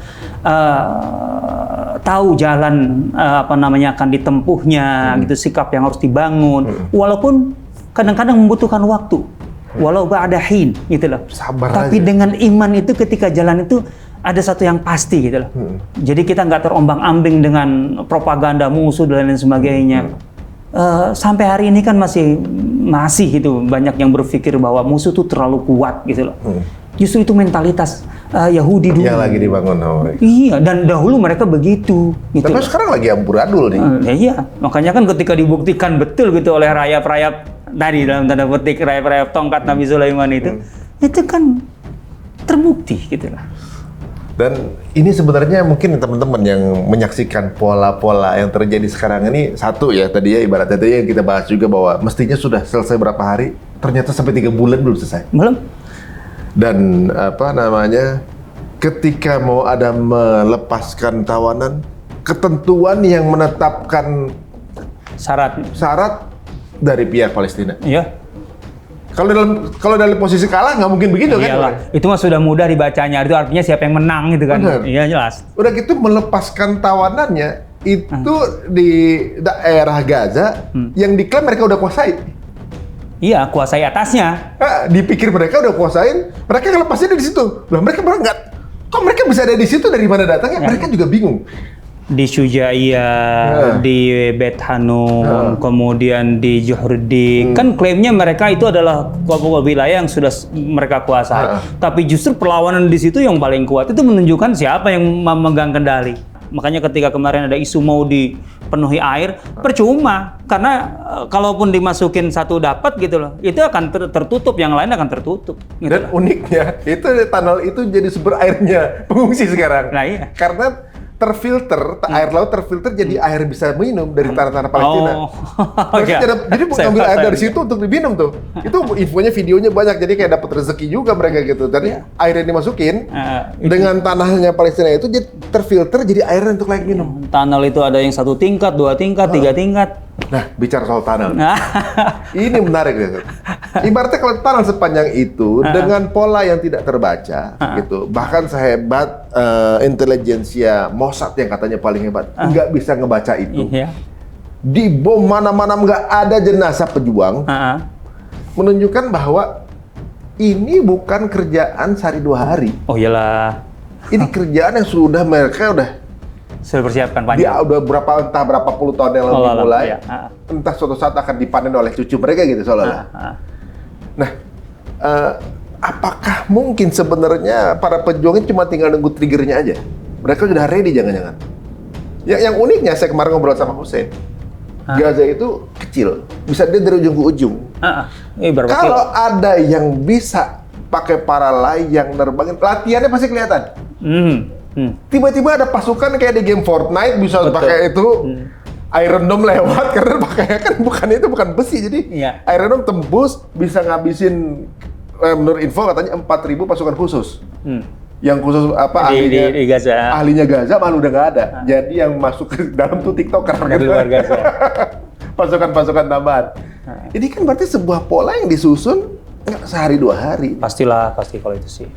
tahu jalan akan ditempuhnya, gitu, sikap yang harus dibangun, walaupun kadang-kadang membutuhkan waktu, walau ba'da hin, gitu loh. Sabar tapi aja. dengan iman itu ketika jalan itu ada satu yang pasti, gitu loh. Jadi kita nggak terombang-ambing dengan propaganda musuh dan lain sebagainya. Sampai hari ini kan masih gitu banyak yang berpikir bahwa musuh itu terlalu kuat, gitu loh. Justru itu mentalitas Yahudi dulu. Yang lagi dibangun sama mereka. Iya, dan dahulu mereka begitu. Gitu. Tapi sekarang lagi amburadul nih. Iya, makanya kan ketika dibuktikan betul gitu oleh rayap-rayap tadi dalam tanda petik rayap-rayap tongkat Nabi Sulaiman itu kan terbukti gitu lah. Dan ini sebenarnya mungkin teman-teman yang menyaksikan pola-pola yang terjadi sekarang ini, satu ya tadi ya ibaratnya tadi yang kita bahas juga bahwa mestinya sudah selesai berapa hari, ternyata sampai 3 bulan belum selesai. Belum. Dan ketika mau ada melepaskan tawanan, ketentuan yang menetapkan syarat dari pihak Palestina. Iya. Kalau dalam posisi kalah nggak mungkin begitu. Iyalah. Kan? Itu mah sudah mudah dibacanya. Itu artinya siapa yang menang gitu kan. Bener. Iya jelas. Udah gitu melepaskan tawanannya itu di daerah Gaza yang diklaim mereka udah kuasai. Iya, kuasai atasnya. Dipikir mereka udah kuasain, mereka ngelepasin di situ. Lah mereka berangkat. Kok mereka bisa ada di situ, dari mana datangnya? Mereka juga bingung. Di Syujaiyah, di Beit Hanun, kemudian di Juhurdi. Kan klaimnya mereka itu adalah wilayah yang sudah mereka kuasai. Tapi justru perlawanan di situ yang paling kuat itu menunjukkan siapa yang memegang kendali. Makanya ketika kemarin ada isu mau dipenuhi air, percuma. Karena kalaupun dimasukin satu dapat gitu loh, itu akan tertutup, yang lain akan tertutup. Gitu. Dan uniknya, itu tunnel itu jadi sumber airnya pengungsi sekarang. Nah iya. Karena terfilter, air laut terfilter jadi air bisa minum dari tanah-tanah Palestina. Iya. Jadi ngambil air dari situ untuk diminum tuh. Itu infonya, videonya banyak, jadi kayak dapat rezeki juga mereka gitu. Tadi air yang dimasukin dengan tanahnya Palestina itu jadi terfilter jadi air untuk layak minum. Tunnel itu ada yang 1 tingkat, 2 tingkat, 3 tingkat. Nah, bicara soal tunnel. Ini menarik ya. Ibaratnya kalau tunnel sepanjang itu dengan pola yang tidak terbaca gitu. Bahkan sehebat intelijensia Mossad yang katanya paling hebat, nggak bisa ngebaca itu. Di bom mana-mana nggak ada jenazah pejuang. Menunjukkan bahwa ini bukan kerjaan sehari 2 hari. Oh iyalah. Ini kerjaan yang mereka udah persiapkan panjang. Dia udah entah berapa puluh tahun yang lalu dimulai. Entah suatu saat akan dipanen oleh cucu mereka gitu seolah-olah. Nah, apakah mungkin sebenarnya para pejuangnya cuma tinggal nunggu triggernya aja? Mereka sudah ready jangan-jangan. Yang uniknya saya kemarin ngobrol sama Hussein. Gaza itu kecil, bisa dia dari ujung ke ujung. Kalau ada yang bisa pakai paralay yang nerbangin, latihannya pasti kelihatan. Tiba-tiba ada pasukan kayak di game Fortnite bisa pakai itu Iron Dome lewat karena pakainya kan bukan besi, jadi Iron Dome tembus bisa ngabisin, menurut info katanya 4.000 pasukan khusus. Yang khusus ahlinya Gaza malah udah nggak ada. Jadi yang masuk ke dalam tuh TikToker dari luar Gaza. Pasukan tambahan. Ini kan berarti sebuah pola yang disusun nggak sehari 2 hari. Pasti kalau itu sih.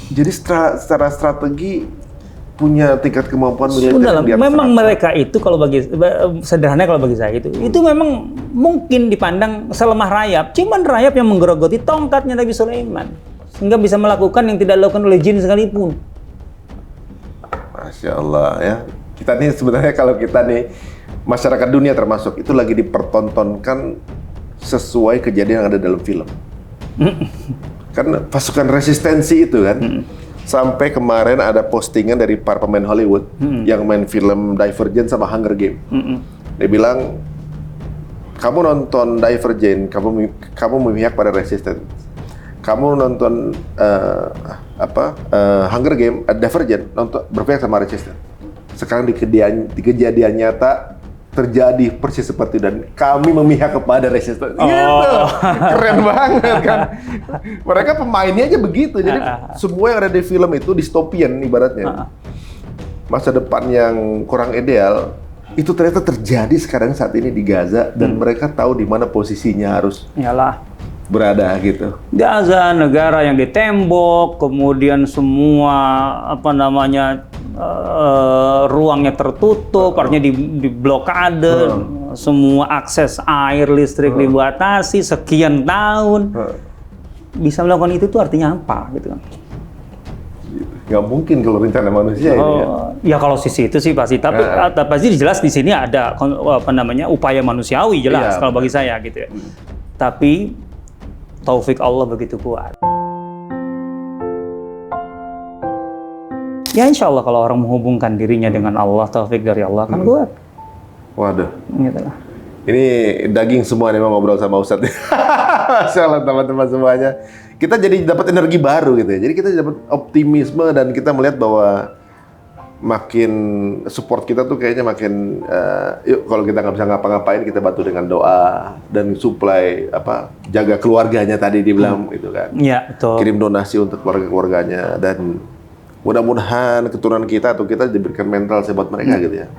Jadi secara strategi punya tingkat kemampuan militer. Memang mereka itu kalau sederhana kalau bagi saya itu memang mungkin dipandang selemah rayap. Cuman rayap yang menggerogoti tongkatnya Nabi Sulaiman sehingga bisa melakukan yang tidak dilakukan oleh jin sekalipun. Masya Allah ya. Kita nih sebenarnya kalau kita nih masyarakat dunia termasuk itu lagi dipertontonkan sesuai kejadian yang ada dalam film. Karena pasukan resistensi itu kan, sampai kemarin ada postingan dari para pemain Hollywood yang main film Divergent sama Hunger Game. Dia bilang, kamu nonton Divergent, kamu memihak pada Resistance. Kamu nonton Hunger Game, Divergent, nonton berpihak sama Resistance. Sekarang di kejadian nyata terjadi persis seperti itu, dan kami memihak kepada Resistance. Gitu. Keren banget kan. Mereka pemainnya aja begitu. Jadi semua yang ada di film itu dystopian ibaratnya. Masa depan yang kurang ideal itu ternyata terjadi sekarang saat ini di Gaza, dan mereka tahu di mana posisinya harus berada gitu. Gaza, negara yang ditembok, kemudian semua ruangnya tertutup, artinya di blokade, semua akses air, listrik dibatasi sekian tahun. Bisa melakukan itu tuh artinya apa gitu kan? Nggak mungkin kalau rencana manusia ini ya. Ya kalau sisi itu sih pasti, tapi pasti jelas di sini ada upaya manusiawi jelas kalau bagi saya gitu ya. Tapi taufik Allah begitu kuat. Ya insya Allah kalau orang menghubungkan dirinya dengan Allah, taufik dari Allah kan kuat. Waduh. Gitu lah. Ini daging semua nih ngobrol sama Ustadz. Masya Allah teman-teman semuanya. Kita jadi dapat energi baru gitu ya. Jadi kita dapat optimisme, dan kita melihat bahwa makin support kita tuh kayaknya makin yuk kalau kita nggak bisa ngapa-ngapain, kita bantu dengan doa dan supply jaga keluarganya tadi dibilang itu kan. Iya, betul. Kirim donasi untuk keluarga-keluarganya, dan mudah-mudahan keturunan kita atau kita diberikan mental sehat mereka gitu ya.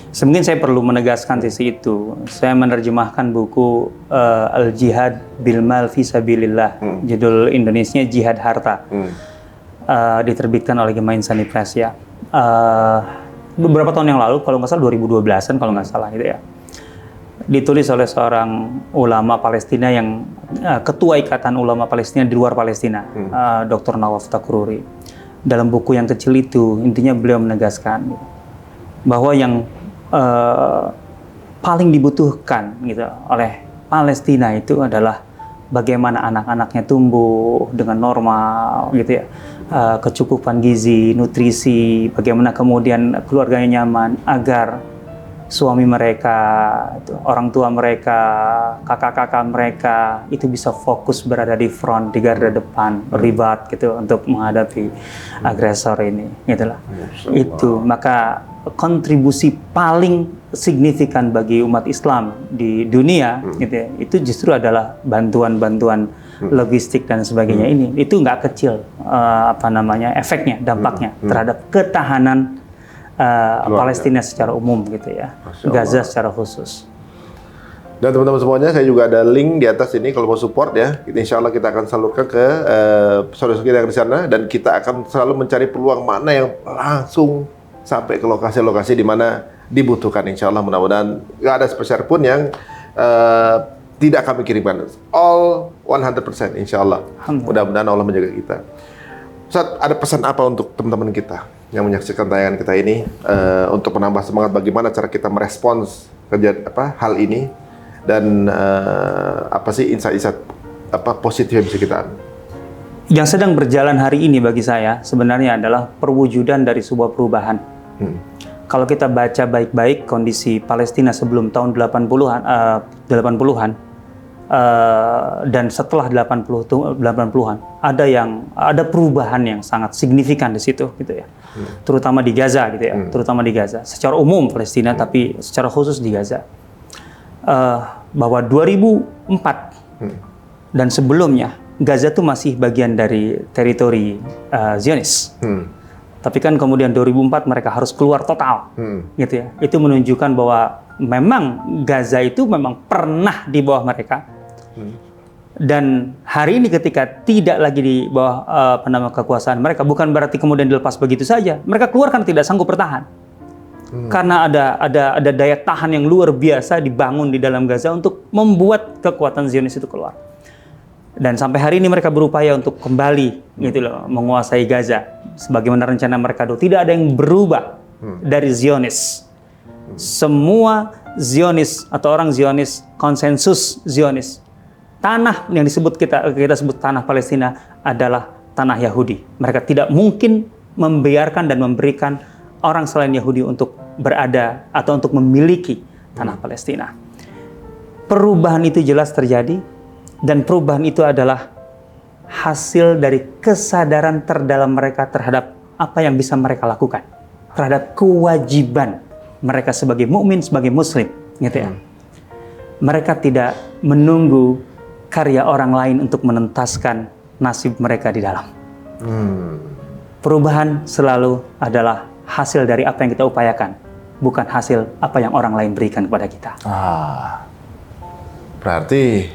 Mungkin saya perlu menegaskan sisi itu. Saya menerjemahkan buku Al-Jihad Bil Mal Fi Sabilillah. Judul Indonesia Jihad Harta. Diterbitkan oleh Gema Insani Press ya. Beberapa tahun yang lalu, kalau nggak salah 2012-an kalau nggak salah gitu ya. Ditulis oleh seorang ulama Palestina yang ketua Ikatan Ulama Palestina di luar Palestina, Dr. Nawaf Takruri. Dalam buku yang kecil itu, intinya beliau menegaskan bahwa yang paling dibutuhkan gitu oleh Palestina itu adalah bagaimana anak-anaknya tumbuh dengan normal gitu ya, kecukupan gizi, nutrisi, bagaimana kemudian keluarganya nyaman, agar suami mereka, orang tua mereka, kakak-kakak mereka itu bisa fokus berada di front, di garda depan, berlibat gitu untuk menghadapi agresor ini, gitulah. Itu maka kontribusi paling signifikan bagi umat Islam di dunia gitu ya, itu justru adalah bantuan-bantuan logistik dan sebagainya ini. Itu nggak kecil efeknya, dampaknya terhadap ketahanan Palestina secara umum gitu ya, Gaza secara khusus. Dan teman-teman semuanya, saya juga ada link di atas ini kalau mau support ya. Insya Allah kita akan salurkan ke saudara-saudara kita yang di sana, dan kita akan selalu mencari peluang mana yang langsung sampai ke lokasi-lokasi di mana dibutuhkan. Insya Allah mudah-mudahan nggak ada spesial pun yang tidak kami kirimkan. All 100% insya Allah. Mudah-mudahan Allah menjaga kita. Ustaz, ada pesan apa untuk teman-teman kita yang menyaksikan tayangan kita ini untuk menambah semangat bagaimana cara kita merespons hal ini, dan apa sih insight-insight positif yang bisa kita ambil? Yang sedang berjalan hari ini bagi saya sebenarnya adalah perwujudan dari sebuah perubahan. Kalau kita baca baik-baik kondisi Palestina sebelum tahun 80-an dan setelah 80-an, ada perubahan yang sangat signifikan di situ gitu ya. Terutama di Gaza gitu ya, terutama di Gaza. Secara umum Palestina, tapi secara khusus di Gaza. Bahwa 2004 dan sebelumnya Gaza itu masih bagian dari teritori Zionis. Tapi kan kemudian 2004 mereka harus keluar total, gitu ya. Itu menunjukkan bahwa memang Gaza itu memang pernah di bawah mereka. Dan hari ini ketika tidak lagi di bawah kekuasaan mereka, bukan berarti kemudian dilepas begitu saja. Mereka keluar karena tidak sanggup bertahan. Karena ada daya tahan yang luar biasa dibangun di dalam Gaza untuk membuat kekuatan Zionis itu keluar. Dan sampai hari ini mereka berupaya untuk kembali gitu loh, menguasai Gaza sebagaimana rencana mereka dulu. Tidak ada yang berubah dari Zionis. Semua Zionis atau orang Zionis, konsensus Zionis, tanah yang kita sebut tanah Palestina adalah tanah Yahudi. Mereka tidak mungkin membiarkan dan memberikan orang selain Yahudi untuk berada atau untuk memiliki tanah Palestina. Perubahan itu jelas terjadi, dan perubahan itu adalah hasil dari kesadaran terdalam mereka terhadap apa yang bisa mereka lakukan, terhadap kewajiban mereka sebagai mukmin, sebagai muslim, gitu ya. Mereka tidak menunggu karya orang lain untuk menentaskan nasib mereka di dalam. Perubahan selalu adalah hasil dari apa yang kita upayakan, bukan hasil apa yang orang lain berikan kepada kita. Berarti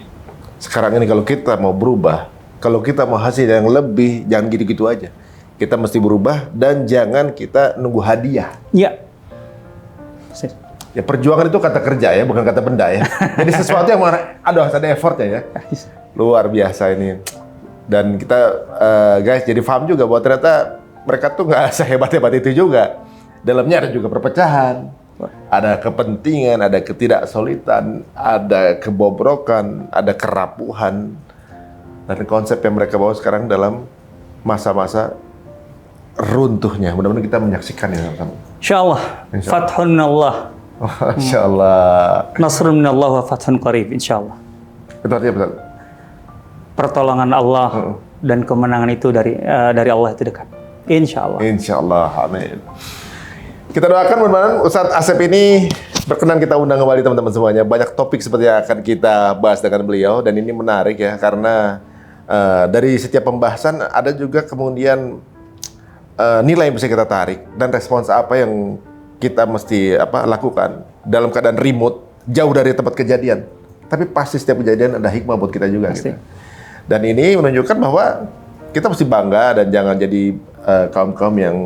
sekarang ini kalau kita mau berubah, kalau kita mau hasil yang lebih, jangan gitu-gitu aja. Kita mesti berubah dan jangan kita nunggu hadiah. Ya. Ya perjuangan itu kata kerja ya, bukan kata benda ya. Jadi sesuatu yang ada effortnya ya. Luar biasa ini. Dan kita guys jadi paham juga bahwa ternyata mereka tuh nggak sehebat-hebat itu juga. Dalamnya ada juga perpecahan, ada kepentingan, ada ketidaksolidan, ada kebobrokan, ada kerapuhan. Dan konsep yang mereka bawa sekarang dalam masa-masa runtuhnya. Mudah-mudahan kita menyaksikan ya sama-sama. Insyaallah, fathun Allah. Insyaallah. Nasrun minallah wa fathun qarib, insyaallah. Itu artinya betul. Pertolongan Allah dan kemenangan itu dari Allah itu dekat. Insyaallah. Insyaallah, amin. Kita doakan mudah-mudahan Ustadz Asep ini berkenan kita undang kembali teman-teman semuanya. Banyak topik seperti yang akan kita bahas dengan beliau dan ini menarik ya karena dari setiap pembahasan ada juga kemudian nilai yang bisa kita tarik dan respons apa yang kita mesti lakukan dalam keadaan remote, jauh dari tempat kejadian. Tapi pasti setiap kejadian ada hikmah buat kita juga. Gitu. Dan ini menunjukkan bahwa kita mesti bangga dan jangan jadi kaum-kaum yang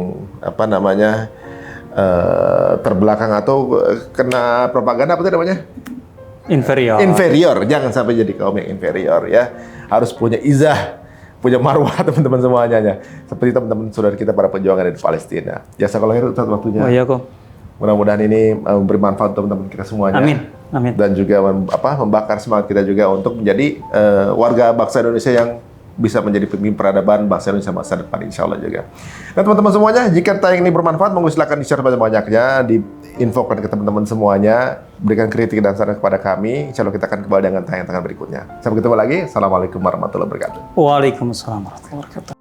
terbelakang atau kena propaganda apa itu namanya? Inferior. Inferior, jangan sampai jadi kaum yang inferior ya. Harus punya izah, punya marwah teman-teman semuanya. Seperti teman-teman saudara kita para pejuang di Palestina. Jazakallahu khairan Ustaz waktunya. Oh iya kok. Mudah-mudahan ini memberi manfaat untuk teman-teman kita semuanya. Amin. Amin. Dan juga membakar semangat kita juga untuk menjadi warga bangsa Indonesia yang bisa menjadi pemimpin peradaban bangsa Indonesia masa depan, insya Allah juga. Dan teman-teman semuanya, jika tayang ini bermanfaat, monggo silakan di-share banyak-banyaknya, diinfokan ke teman-teman semuanya, berikan kritik dan saran kepada kami. Insya Allah kita akan kembali dengan tayangan berikutnya. Sampai ketemu lagi. Assalamualaikum warahmatullahi wabarakatuh. Waalaikumsalam warahmatullahi wabarakatuh.